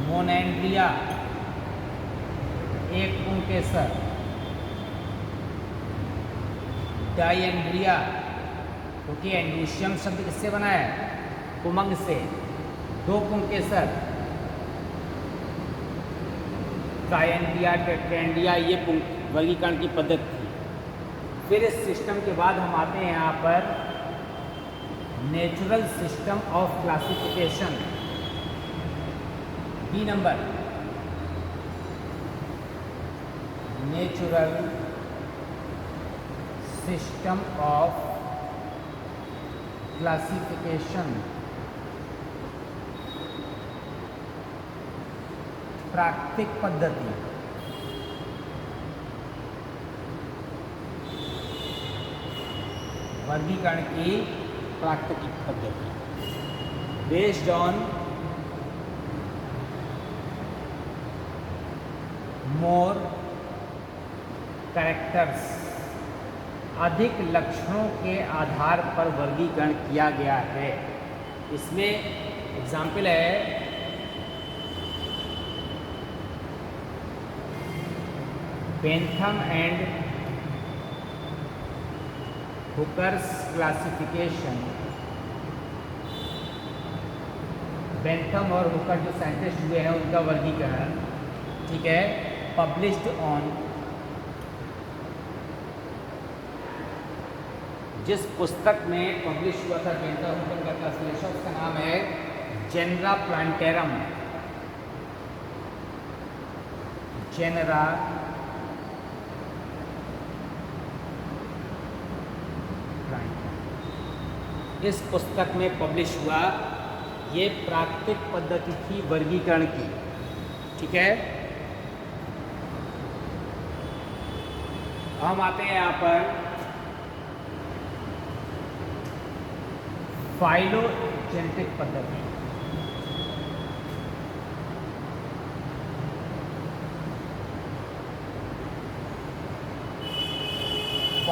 S1: मोनेंड्रिया एक पुंकेसर, डायेंड्रिया, क्योंकि एंड्रूशियम शब्द किससे बना है? उमंग से, दो पुंकेसर, ट्रायेंड्रिया, टेट्रेंड्रिया, ये वर्गीकरण की पद्धति थी। फिर इस सिस्टम के बाद हम आते हैं यहाँ पर natural system of classification, B number, natural system of classification, प्राकृतिक पद्धति। वर्गीकरण की प्राकृतिक पद्धति बेस्ड ऑन मोर कैरेक्टर्स, अधिक लक्षणों के आधार पर वर्गीकरण किया गया है। इसमें एग्जाम्पल है Bentham and hookers classification. Bentham और हुकर जो साइंटिस्ट हुए हैं उनका वर्गीकरण, ठीक है, पब्लिश्ड ऑन, जिस पुस्तक में पब्लिश हुआ था बेंथम हुकर का ट्रांसलेशन, उसका नाम है जेनरा प्लांटेरम, जेनरा इस पुस्तक में पब्लिश हुआ। ये प्राकृतिक पद्धति थी वर्गीकरण की। ठीक है, हम आते हैं यहाँ पर फाइलोजेनेटिक पद्धति।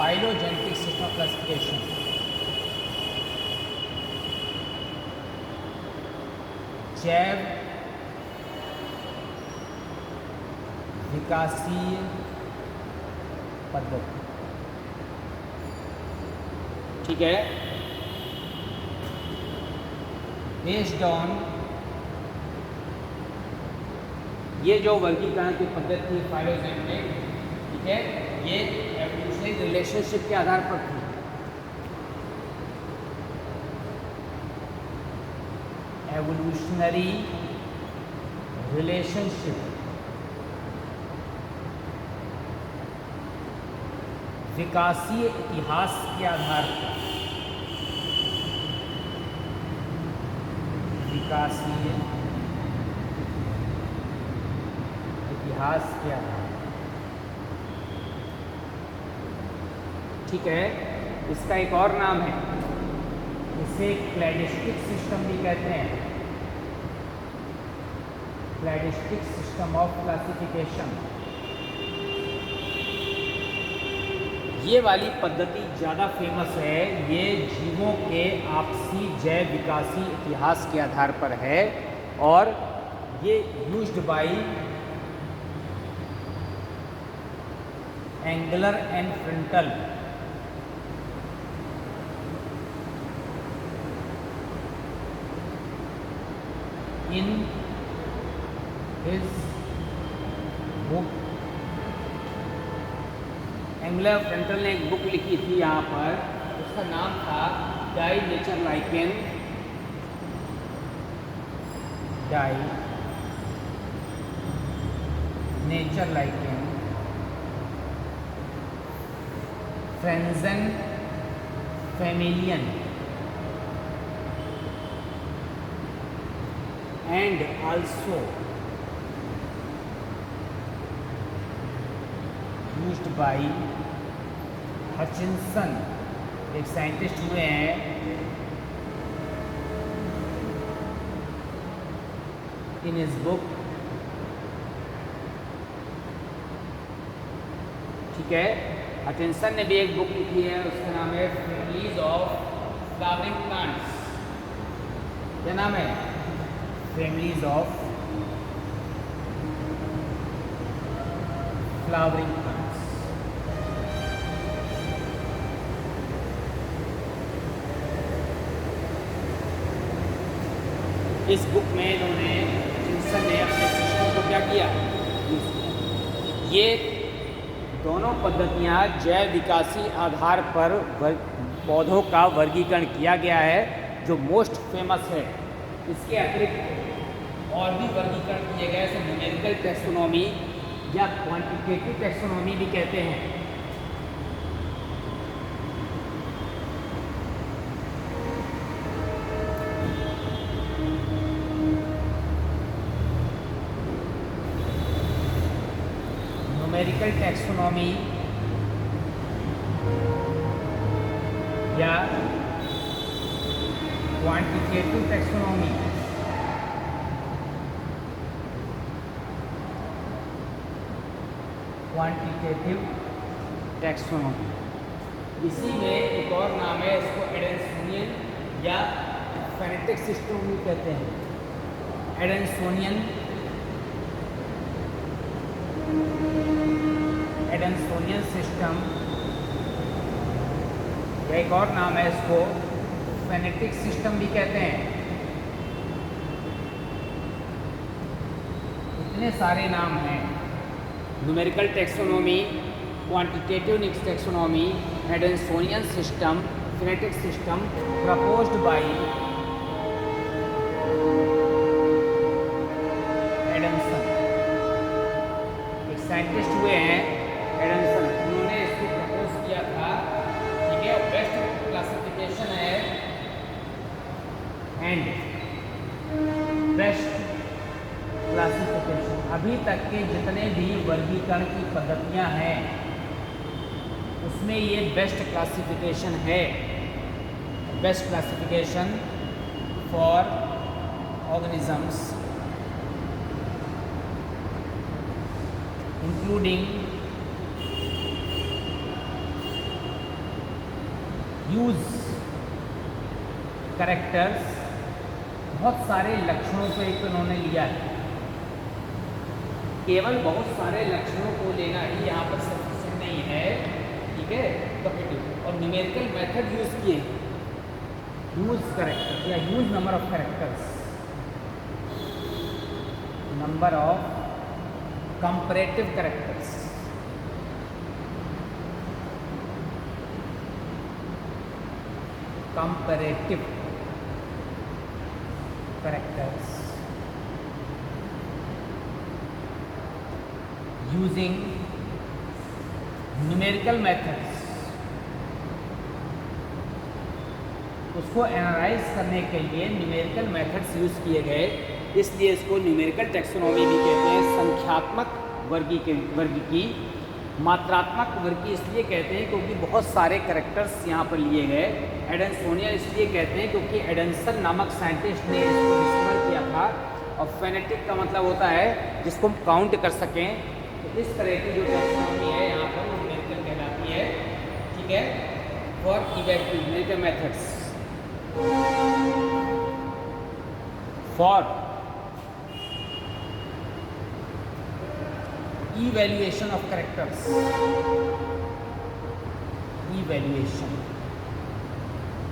S1: phylogenetic system of classification. जैव विकासीय पद्धति, ठीक है, बेस्ड ऑन, ये जो वर्गीकरण की पद्धति थी फाइलोजेनेटिक, ठीक है, ये एवोल्यूशनरी रिलेशनशिप के आधार पर थी। एवोल्यूशनरी रिलेशनशिप, विकासीय इतिहास के आधार पर, विकासीय इतिहास के आधार, ठीक है। इसका एक और नाम है, इसे क्लैडिस्टिक सिस्टम भी कहते हैं, क्लैडिस्टिक सिस्टम ऑफ क्लासिफिकेशन। ये वाली पद्धति ज़्यादा फेमस है, ये जीवों के आपसी जैव विकासी इतिहास के आधार पर है और ये used by Engler and Prantl in his book. Engler Prantl ने एक बुक लिखी थी यहाँ पर, उसका नाम था डाई नेचर लाइकेन, डाई नेचर लाइकेन फ्रेंजन फैमिलियन and also used by Hutchinson, एक साइंटिस्ट हुए हैं, इन हिज बुक, ठीक है। हचिनसन ने भी एक बुक लिखी है, उसका नाम है फैमिलीज ऑफ फ्लावरिंग प्लांट्स। क्या नाम है? Families of flowering plants. इस बुक में इन्होंने, हचिनसन ने अपने सिस्टम को क्या किया, ये दोनों पद्धतियाँ जैव विकासी आधार पर पौधों का वर्गीकरण किया गया है, जो मोस्ट फेमस है। इसके अतिरिक्त और भी वर्गीकरण किए गए, जैसे न्यूमेरिकल टैक्सोनॉमी या क्वांटिटेटिव टैक्सोनॉमी भी कहते हैं। न्यूमेरिकल टैक्सोनॉमी या क्वांटिटेटिव टैक्सोनॉमी, क्वांटिटेटिव टैक्सोनॉमी, इसी में एक और नाम है, इसको एडेंसोनियन या फेनेटिक सिस्टम भी कहते हैं। एडेंसोनियन, एडेंसोनियन सिस्टम, या एक और नाम है, इसको फेनेटिक सिस्टम भी कहते हैं। इतने सारे नाम हैं, numerical taxonomy, quantitative taxonomy, Adansonian system, phenetic system, proposed by Adanson. एक साइंटिस्ट हुए हैं एडमसन, उन्होंने इसको प्रपोज किया था, ठीक है। बेस्ट क्लासिफिकेशन है एंड बेस्ट क्लासिफिकेशन, अभी तक के जितने भी वर्गीकरण की पद्धतियां हैं उसमें ये बेस्ट क्लासिफिकेशन है, best classification for organisms including use characters, बहुत सारे लक्षणों को एक उन्होंने लिया है, केवल बहुत सारे लक्षणों को लेना ही यहाँ पर सफिशिएंट नहीं है, ठीक है। और न्यूमेरिकल मेथड यूज किए, यूज कैरेक्टर या use number of characters, number of comparative characters, comparative characters using numerical methods. उसको एनालाइज करने के लिए न्यूमेरिकल मेथड्स यूज़ किए गए, इसलिए इसको न्यूमेरिकल टैक्सोनॉमी भी कहते हैं। संख्यात्मक वर्ग की मात्रात्मक वर्ग की इसलिए कहते हैं क्योंकि बहुत सारे कैरेक्टर्स यहाँ पर लिए गए। एडेंसोनियन इसलिए कहते हैं क्योंकि एडेंसन नामक साइंटिस्ट ने इसको डिस्कवर किया था। और फेनेटिक का मतलब होता है जिसको हम काउंट कर सकें। तो इस तरह की जो टैक्सोनॉमी है यहाँ पर वो न्यूमेरिकल कहलाती है, ठीक है। For numerical methods for evaluation of characters, evaluation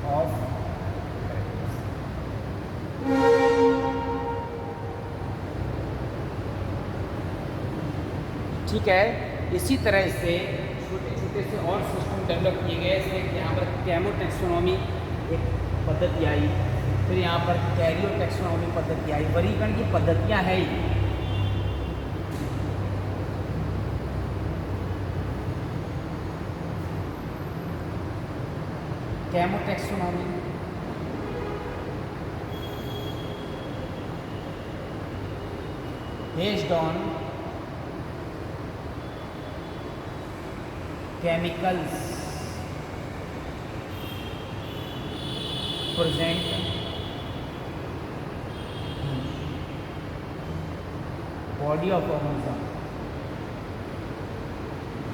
S1: of characters, ठीक है। इसी तरह से छोटे छोटे से और सिस्टम डेवलप किए गए, जैसे यहाँ पर कैमो टैक्सोनॉमी एक पद्धति आई, फिर यहाँ पर कैरियो टैक्सोनॉमी पद्धति आई। वर्गीकरण की पद्धतियाँ है ही। Chemo taxonomy, based on chemicals present body of organism.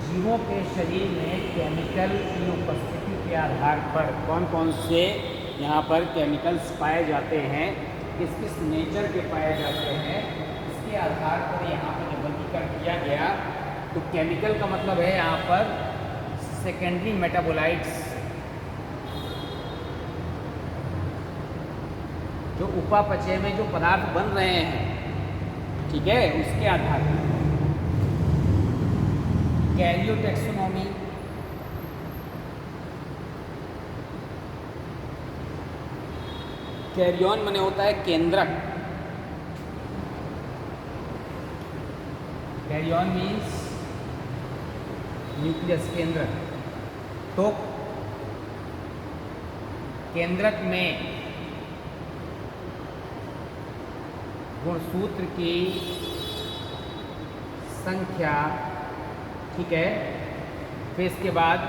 S1: जीवों के शरीर में केमिकल की उपस्थिति के आधार पर कौन कौन से यहाँ पर केमिकल्स पाए जाते हैं, किस किस नेचर के पाए जाते हैं, इसके आधार पर यहाँ पर जब वर्गीकरण किया गया। तो केमिकल का मतलब है यहाँ पर सेकेंडरी मेटाबोलाइट्स, जो उपापचय में जो पदार्थ बन रहे हैं, ठीक है, उसके आधार पर। कैरियो टैक्सोनॉमी, कैरियन माने होता है केंद्रक। कैरियन मीन्स न्यूक्लियस, केंद्रक। तो केंद्रक में गुणसूत्र की संख्या, ठीक है, फिर इसके बाद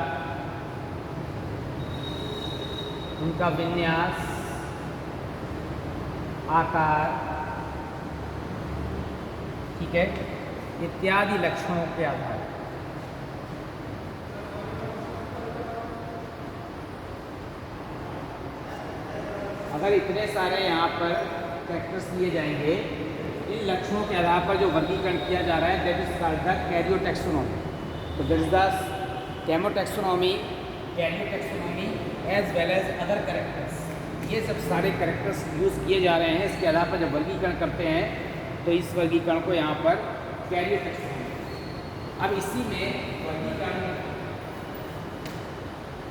S1: उनका विन्यास, आकार, ठीक है, इत्यादि लक्षणों के आधार। अगर इतने सारे यहाँ पर कैरेक्टर्स लिए जाएंगे, इन लक्षणों के आधार पर जो वर्गीकरण किया जा रहा है, that is called the karyo taxonomy. तो that is the chemo taxonomy, karyo taxonomy as well as other characters. ये सब सारे कैरेक्टर्स यूज़ किए जा रहे हैं। इसके आधार पर जब वर्गीकरण करते हैं तो इस वर्गीकरण को यहाँ पर कैरियो टैक्सोनॉमी। अब इसी में वर्गीकरण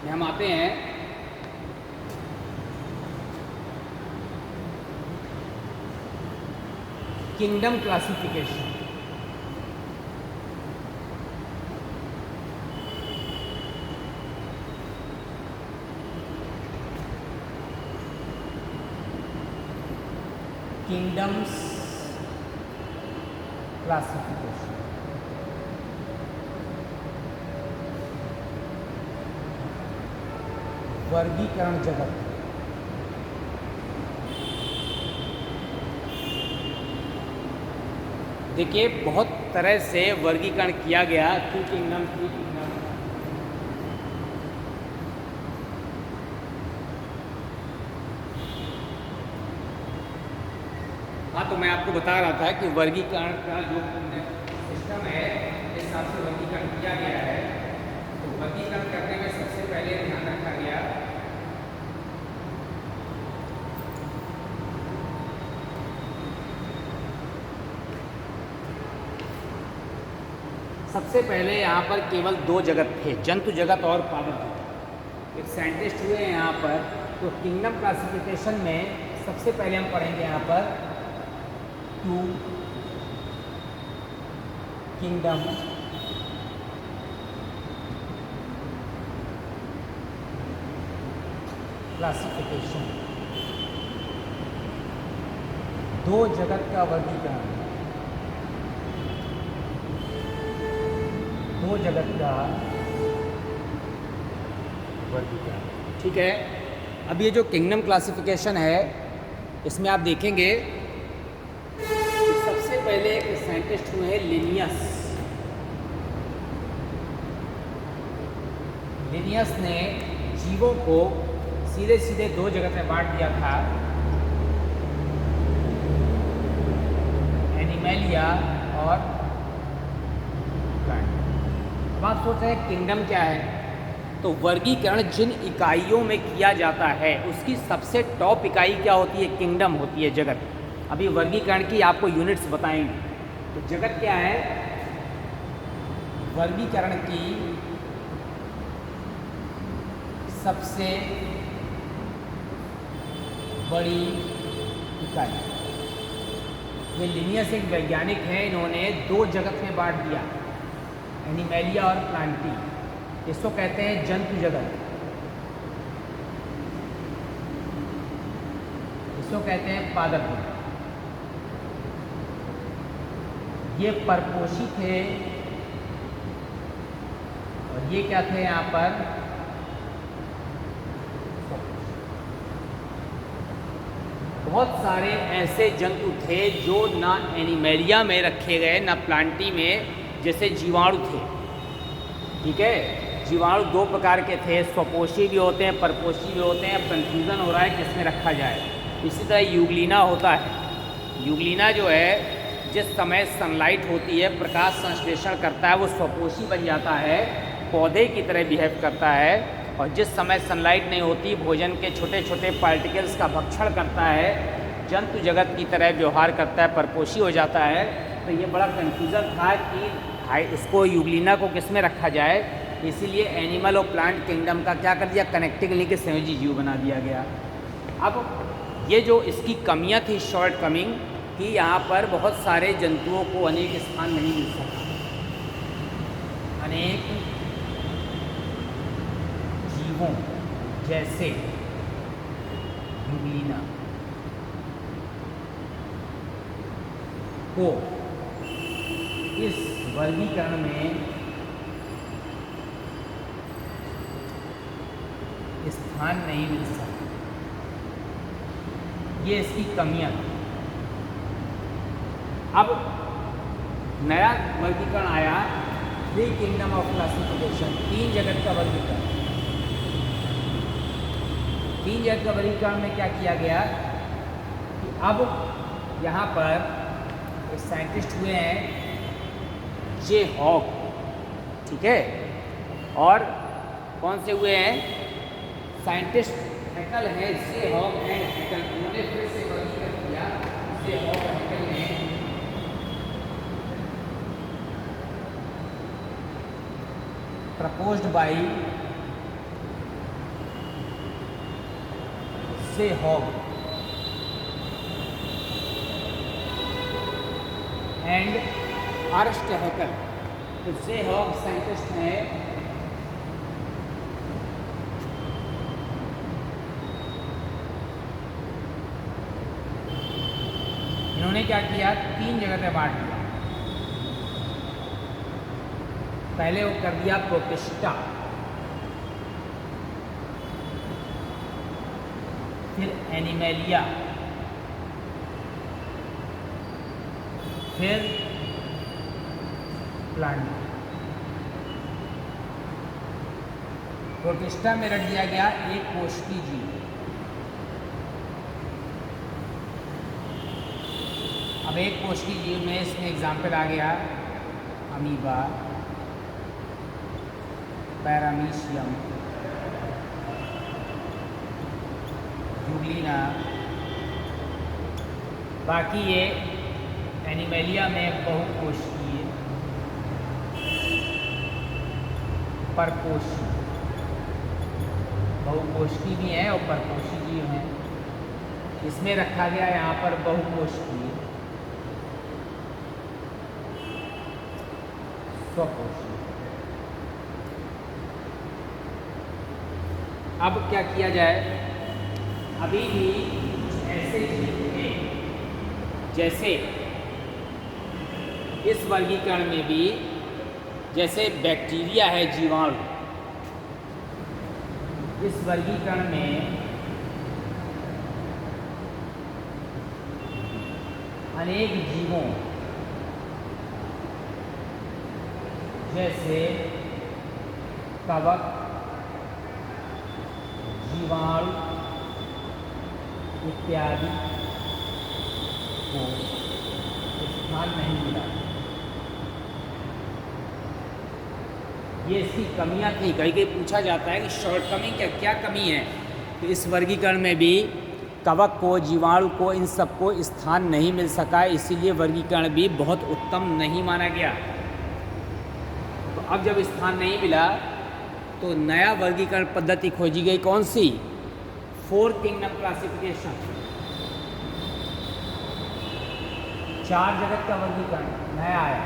S1: में हम आते हैं किंगडम क्लासिफिकेशन। किंगडम्स क्लासिफिकेशन, वर्गीकरण जगत। देखिए, बहुत तरह से वर्गीकरण किया गया। टू किंगडम, थ्री किंगडम, हाँ, तो मैं आपको बता रहा था कि वर्गीकरण का जो सिस्टम है इस हिसाब से वर्गीकरण किया गया है। तो वर्गीकरण करने में सबसे पहले ध्यान रखा गया सबसे पहले यहाँ पर केवल दो जगत थे, जंतु जगत और पादप जगत। एक साइंटिस्ट हुए हैं यहाँ पर, तो किंगडम क्लासिफिकेशन में सबसे पहले हम पढ़ेंगे यहाँ पर टू किंगडम क्लासिफिकेशन, दो जगत का वर्गीकरण, दो जगत का वर्गीकरण। ठीक है, अब ये जो किंगडम क्लासिफिकेशन है इसमें आप देखेंगे सबसे पहले एक साइंटिस्ट हुए हैं लिनियस। लिनियस ने जीवों को सीधे सीधे दो जगत में बांट दिया था, एनिमलिया और प्लांट। अब आप सोच रहे हैं किंगडम क्या है, तो वर्गीकरण जिन इकाइयों में किया जाता है उसकी सबसे टॉप इकाई क्या होती है, किंगडम होती है, जगत। अभी वर्गीकरण की आपको यूनिट्स बताएंगे। तो जगत क्या है, वर्गीकरण की सबसे बड़ी इकाई। ये लिनियस एक वैज्ञानिक है, इन्होंने दो जगत में बांट दिया, एनिमलिया और प्लांटी। इसको कहते हैं जंतु जगत, इसको कहते हैं पादप जगत। ये परपोषी थे और ये क्या थे यहाँ पर, बहुत सारे ऐसे जंतु थे जो ना एनिमलिया में रखे गए ना प्लांटी में, जैसे जीवाणु थे। ठीक है, जीवाणु दो प्रकार के थे, स्वपोषी भी होते हैं, परपोषी भी होते हैं। अब कन्फ्यूज़न हो रहा है किसमें रखा जाए। इसी तरह यूग्लिना होता है। यूग्लिना जो है, जिस समय सनलाइट होती है, प्रकाश संश्लेषण करता है, वो स्वपोषी बन जाता है, पौधे की तरह बिहेव करता है। और जिस समय सनलाइट नहीं होती, भोजन के छोटे छोटे पार्टिकल्स का भक्षण करता है, जंतु जगत की तरह व्यवहार करता है, परपोषी हो जाता है। तो ये बड़ा कन्फ्यूज़न था कि इसको यूग्लिना को किस में रखा जाए, इसीलिए एनिमल और प्लांट किंगडम का क्या कर दिया, कनेक्टिंग लिंक के संयोजी जीव बना दिया गया। अब ये जो इसकी कमियां थी, शॉर्ट कमिंग, कि यहाँ पर बहुत सारे जंतुओं को अनेक स्थान नहीं मिल सका। अनेक जीवों जैसे यूग्लिना को इस वर्गीकरण में स्थान नहीं मिल सकता। ये इसकी कमियां थी। अब नया वर्गीकरण आया, थ्री किंगडम ऑफ क्लासिफिकेशन, तीन जगत का वर्गीकरण। तीन जगत का वर्गीकरण में क्या किया गया कि अब यहाँ पर एक साइंटिस्ट हुए हैं जे हॉग, ठीक है, और कौन से हुए हैं, साइंटिस्ट हैकल है, जे हॉग एंड हैकल। उन्होंने फिर से वर्गीकरण किया, जे हॉग और हैकल ने। Proposed by J Hogg and Ernst Haeckel. तो जे हॉग साइंटिस्ट हैं, इन्होंने क्या किया, तीन जगह पे बांट दिया। पहले वो कर दिया प्रोटिस्टा, फिर एनिमलिया, फिर प्लांट। प्रोटिस्टा में रख दिया गया एक कोशिकीय जीव, अब एक कोशिकी जीव में इसमें एग्जाम्पल आ गया अमीबा, पैरामीशियम, जुगलीना। बाकी ये एनिमेलिया में बहुकोशिकीय, परकोशी, बहुकोशिकी भी हैं और परकोशी भी हैं। इसमें रखा गया यहाँ पर बहुकोशिकीय, स्वकोशी। अब क्या किया जाए, अभी भी कुछ ऐसे जीव हैं जैसे इस वर्गीकरण में भी, जैसे बैक्टीरिया है जीवाणु, इस वर्गीकरण में अनेक जीवों जैसे कवक, जीवाणु इत्यादि को स्थान नहीं मिला। ये इसकी कमियां थी। कहीं कहीं पूछा जाता है कि शॉर्टकमिंग क्या कमी है, तो इस वर्गीकरण में भी कवक को, जीवाणु को, इन सबको स्थान नहीं मिल सका, इसीलिए वर्गीकरण भी बहुत उत्तम नहीं माना गया। तो अब जब स्थान नहीं मिला तो नया वर्गीकरण पद्धति खोजी गई, कौन सी? 4 किंगडम क्लासिफिकेशन, 4 जगत का वर्गीकरण नया आया।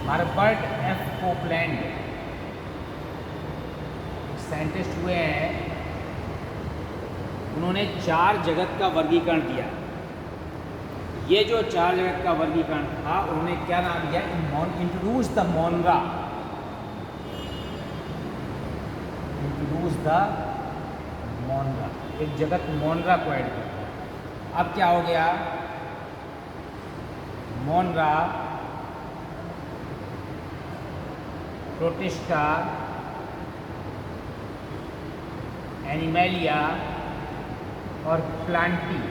S1: हर्बर्ट एफ कोपलैंड साइंटिस्ट हुए हैं, उन्होंने 4 जगत का वर्गीकरण दिया। ये जो 4 जगत का वर्गीकरण था, उन्होंने क्या नाम दिया? इंट्रोड्यूस द मोनरा, इंट्रोड्यूस द मोनरा, एक जगत मोनरा को ऐड किया। अब क्या हो गया? मोनरा, प्रोटिस्टा, एनिमेलिया और प्लांटी,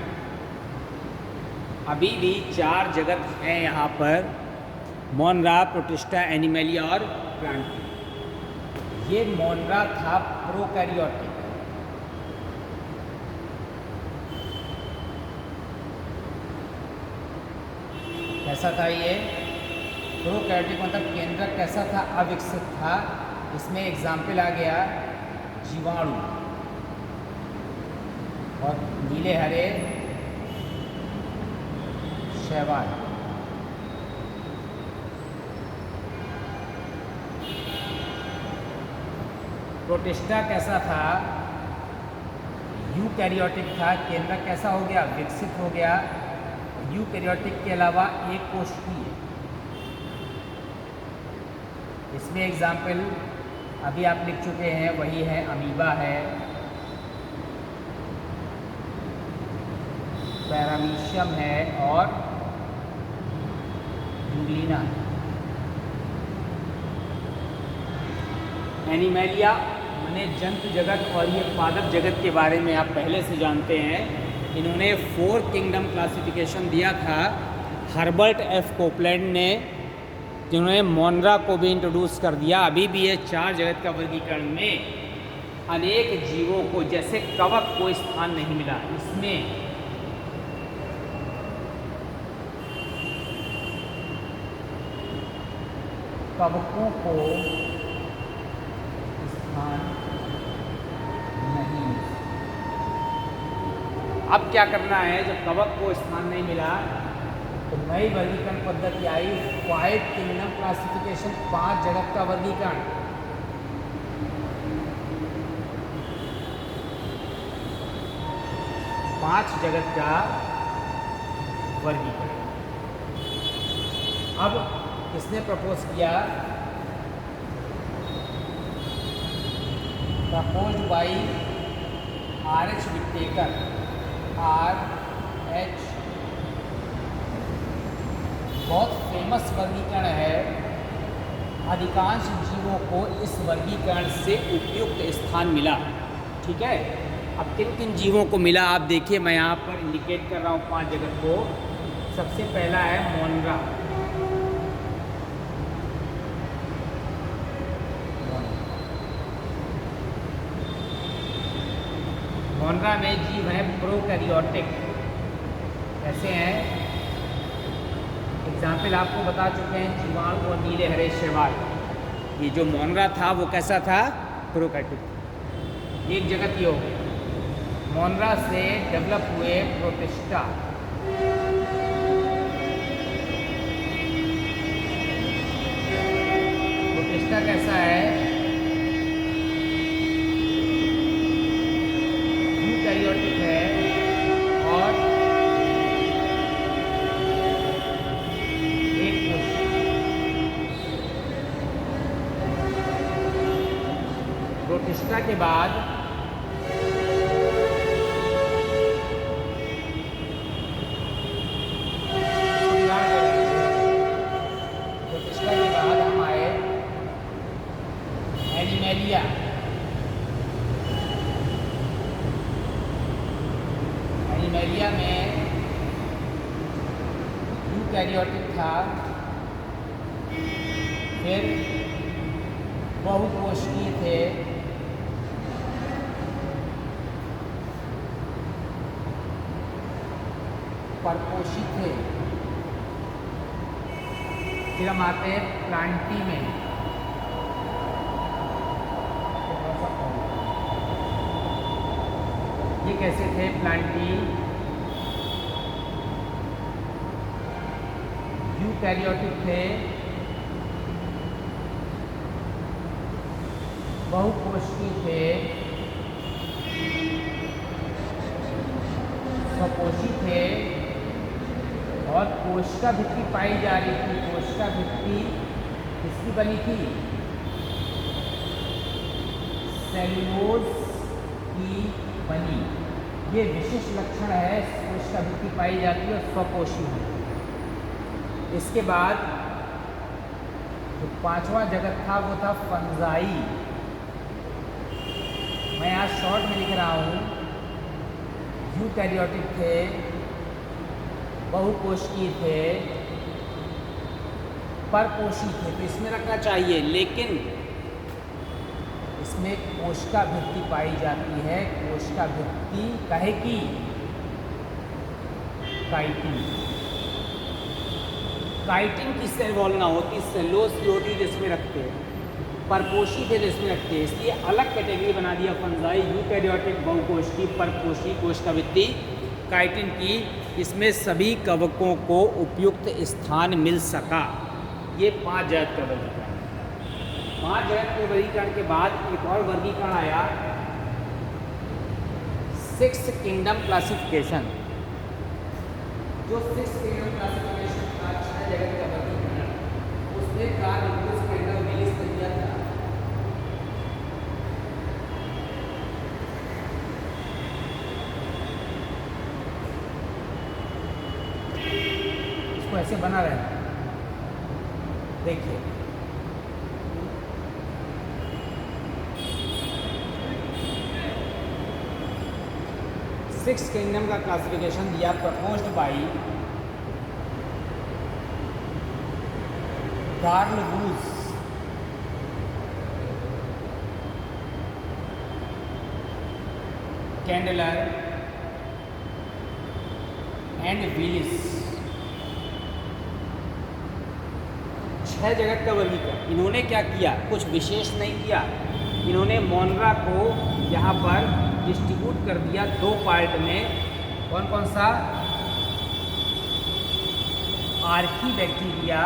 S1: अभी भी 4 जगत हैं यहाँ पर, मोनरा, प्रोटिस्टा, एनिमेलिया और प्लांटी। ये मोनरा था प्रोकैरियोटिक, कैसा था ये? प्रोकैरियोटिक मतलब केंद्रक कैसा था? अविकसित था। इसमें एग्जाम्पल आ गया जीवाणु और नीले हरे शैवाल। प्रोटिस्टा कैसा था? यूकैरियोटिक था, केंद्रक कैसा हो गया? विकसित हो गया। यूकैरियोटिक के अलावा एक कोशिकीय। इसमें एग्जाम्पल अभी आप लिख चुके हैं, वही है अमीबा है, पैरामीशियम है और जुगलीना। एनिमेलिया माने जंतु जगत और ये पादप जगत के बारे में आप पहले से जानते हैं। इन्होंने 4 किंगडम क्लासिफिकेशन दिया था हर्बर्ट एफ कोपलैंड ने, जिन्होंने मोनरा को भी इंट्रोड्यूस कर दिया। अभी भी ये 4 जगत का वर्गीकरण में अनेक जीवों को, जैसे कवक को स्थान नहीं मिला। इसमें कवकों को स्थान नहीं मिला। अब क्या करना है? जब कवक को स्थान नहीं मिला तो नई वर्गीकरण पद्धति आई, 5 किंगडम क्लासिफिकेशन, 5 जगत का वर्गीकरण। पांच जगत का वर्गीकरण। अब किसने प्रपोज किया? Proposed by R.H. Whittaker, R.H. बहुत फेमस वर्गीकरण है। अधिकांश जीवों को इस वर्गीकरण से उपयुक्त स्थान मिला। ठीक है, अब किन किन जीवों को मिला आप देखिए, मैं यहाँ पर इंडिकेट कर रहा हूँ 5 जगह को। सबसे पहला है मोनरा। मोनरा में जीव है प्रोकैरियोटिक। कैसे हैं? एग्जाम्पल आपको बता चुके हैं, जीवाणु और नीले हरे शैवाल। ये जो मोनरा था वो कैसा था? प्रोकैरियोटिक। एक जगत ये हो गई। मोनरा से डेवलप हुए प्रोटिस्टा। प्रोटिस्टा कैसा है? यूकैरियोटिक है और एक प्रोटिस्टा के बाद हम आए एनिमेलिया। एनिमेलिया में यूकैरियोटिक था, फिर बहुकोषीय थे, परपोषी थे। फिर हम आते हैं प्लांटी में। ये कैसे थे प्लांटी? यूकैरियोटिक थे, बहुकोषीय थे, स्वकोषी थे और कोशिका भित्ति पाई जा रही थी। कोशिका भित्ति किसकी बनी थी? सेल्यूलोज की बनी। ये विशेष लक्षण है, कोशिका भित्ति पाई जाती है और स्वकोषी है। इसके बाद जो 5वां जगत था वो था फंजाई। मैं यहाँ शॉर्ट में लिख रहा हूँ। यूकैरियोटिक थे, बहुकोषीय थे, परपोषी थे, तो इसमें रखना चाहिए, लेकिन इसमें कोशिका भित्ति पाई जाती है। कोशिका भित्ति काहे की? काइटिन। काइटिन की सेल वॉल ना होती, सेल्यूलोज की होती जिसमें रखते हैं। परपोषी थे जिसमें रखते हैं, इसलिए अलग कैटेगरी बना दिया फंजाई। यूकैरियोटिक, बहुकोषी, परपोषी, कोशिका भित्ति, काइटिन की। इसमें सभी कवकों को उपयुक्त स्थान मिल सका। ये 5 जगत का वर्गीकरण। 5 जगत के वर्गीकरण के बाद एक और वर्गीकरण आया, 6 किंगडम क्लासिफिकेशन। जो 6 किंगडम क्लासिफिकेशन था, 6 जगत का वर्गीकरण, उसने कार्ल ल्यूइस कैंडल विलिस ने दिया था। इसको ऐसे बना रहे, देखिए सिक्स किंगडम का क्लासिफिकेशन दिया, proposed by Carl Louis Candler and Willis. 6 जगत का वर्गीकरण। इन्होंने क्या किया? कुछ विशेष नहीं किया। इन्होंने मोनरा को यहाँ पर डिस्ट्रीब्यूट कर दिया 2 पार्ट में। कौन कौन सा? आर्कीबैक्टीरिया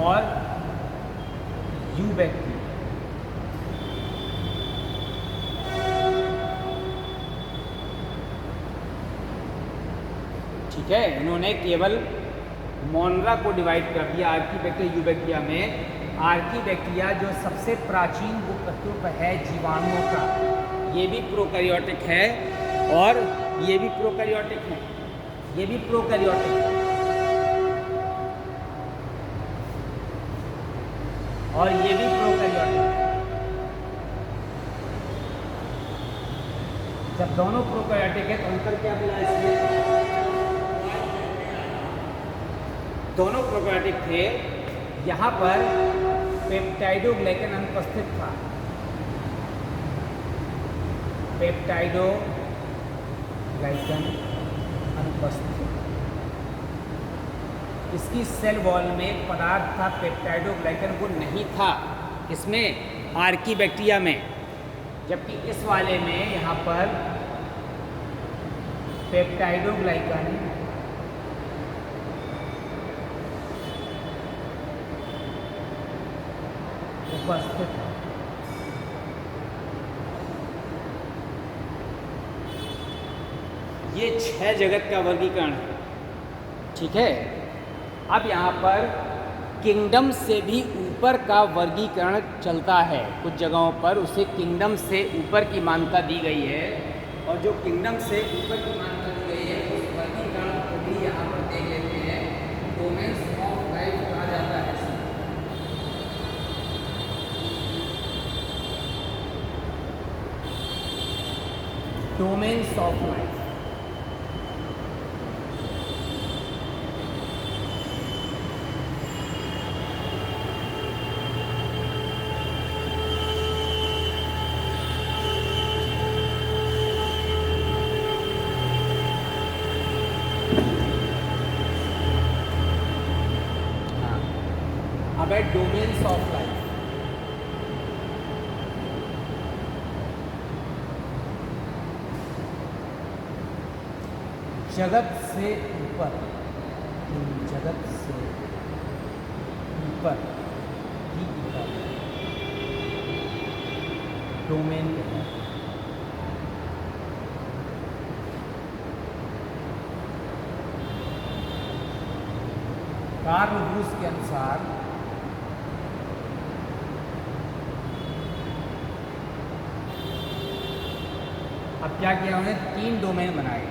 S1: और यूबैक्टीरिया। ठीक है, इन्होंने केवल मोनरा को डिवाइड कर दिया आर्कीबैक्टीरिया यूबैक्टीरिया में। आर्कीबैक्टीरिया जो सबसे प्राचीन उपग्रुप है जीवाणुओं का, ये भी प्रोकैरियोटिक है और ये भी प्रोकैरियोटिक है, ये भी प्रोकैरियोटिक है और ये भी प्रोकैरियोटिक है। जब दोनों प्रोकैरियोटिक है तो अंतर क्या मिला इसमें? दोनों प्रोकैरियोटिक थे, यहाँ पर पेप्टाइडोग्लाइकन अनुपस्थित था। पेप्टाइडोग्लाइकन अनुपस्थित। इसकी सेल वॉल में एक पदार्थ था, पेप्टाइडोग्लाइकन वो नहीं था। इसमें आर्कीबैक्टीरिया में, जबकि इस वाले में यहाँ पर पेप्टाइडोग्लाइकन उपस्थित है। ये 6 जगत का वर्गीकरण है, ठीक है। अब यहाँ पर किंगडम से भी ऊपर का वर्गीकरण चलता है। कुछ जगहों पर उसे किंगडम से ऊपर की मान्यता दी गई है, और जो किंगडम से ऊपर की मान्यता दी गई है उस वर्गीकरण को भी यहाँ पर देख लेते हैं। डोमेन्स ऑफ लाइफ कहा जाता है। Domains of life. अब है डोमेन्स ऑफ लाइफ। जगत से ऊपर, जगत से ऊपर की इकाई डोमेन है। कार्ल रूस के अनुसार अब क्या किया उन्होंने? 3 डोमेन बनाए।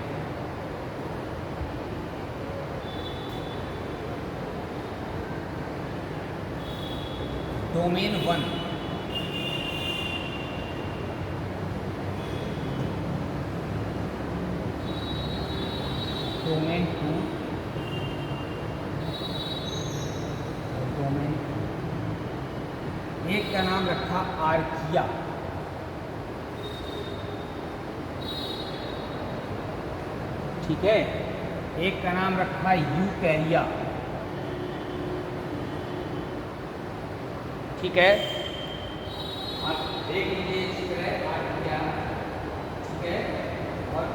S1: डोमेन 1, डोमेन 2 और डोमेन 3। एक का नाम रखा आर्किया, ठीक है। एक का नाम रखा यूकैरिया, ठीक है। आप देख लीजिए चित्र है आर्किया, ठीक है, और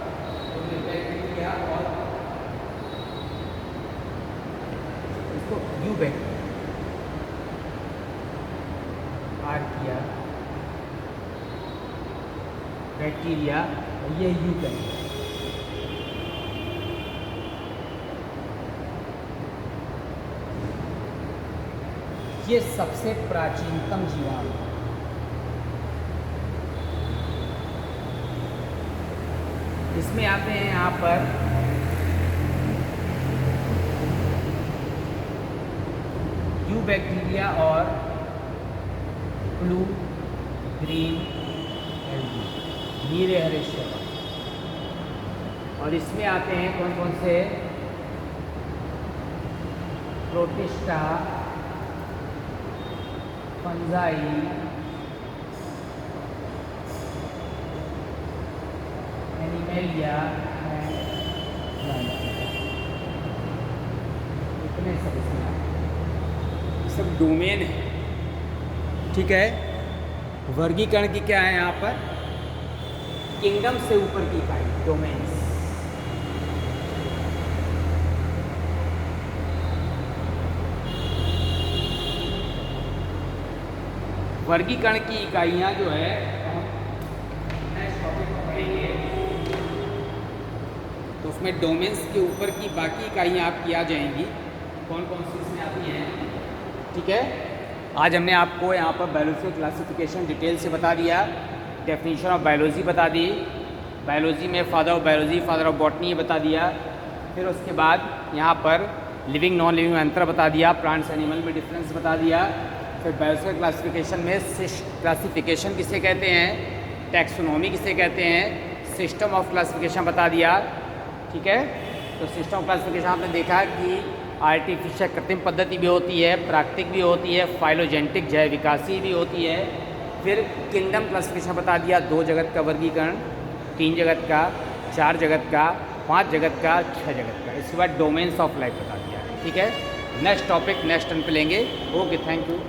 S1: बैक्टीरिया और इसको यूबैक्टीरिया, आर्किया, बैक्टीरिया और ये यूकैरिया। ये सबसे प्राचीनतम जीवाणु है। इसमें आते हैं यहाँ पर यूबैक्टीरिया और ब्लू ग्रीन एल्गी, नीले हरे शैवाल। और इसमें आते हैं कौन कौन से? प्रोटिस्टा, फंजाई, एनिमेलिया एंड इतने सब इसमें सब डोमेन है, ठीक है। वर्गीकरण की क्या है यहाँ पर? किंगडम से ऊपर की इकाई डोमेन्स। वर्गीकरण की इकाइयाँ जो है नेक्स्ट टॉपिक में पढ़ेंगे, तो उसमें डोमेन्स के ऊपर की बाकी इकाइयाँ आपकी आ जाएंगी, कौन कौन सी इसमें आती हैं, ठीक है। आज हमने आपको यहाँ पर बायोलॉजिकल क्लासिफिकेशन डिटेल से बता दिया। डेफिनेशन ऑफ बायोलॉजी बता दी, बायोलॉजी में father of biology, father of botany बता दिया। फिर उसके बाद यहाँ पर लिविंग नॉन लिविंग में अंतर बता दिया, प्लांट्स एनिमल में डिफरेंस बता दिया। फिर बायोलॉजिकल क्लासिफिकेशन में क्लासिफिकेशन किसे कहते हैं, टैक्सोनॉमी किसे कहते हैं, सिस्टम ऑफ क्लासिफिकेशन बता दिया। ठीक है, तो सिस्टम ऑफ क्लासिफिकेशन आपने देखा कि आर्टिफिशियल कृत्रिम पद्धति भी होती है, प्राकृतिक भी होती है, फाइलोजेनेटिक जैव विकासी भी होती है। फिर किंगडम क्लासिफिकेशन बता दिया, 2 जगत का वर्गीकरण, 3 जगत का, 4 जगत का, 5 जगत का, 6 जगत का। इसके बाद डोमेन्स ऑफ लाइफ बता दिया। ठीक है, नेक्स्ट टॉपिक नेक्स्ट टर्न पे लेंगे। Okay, thank you.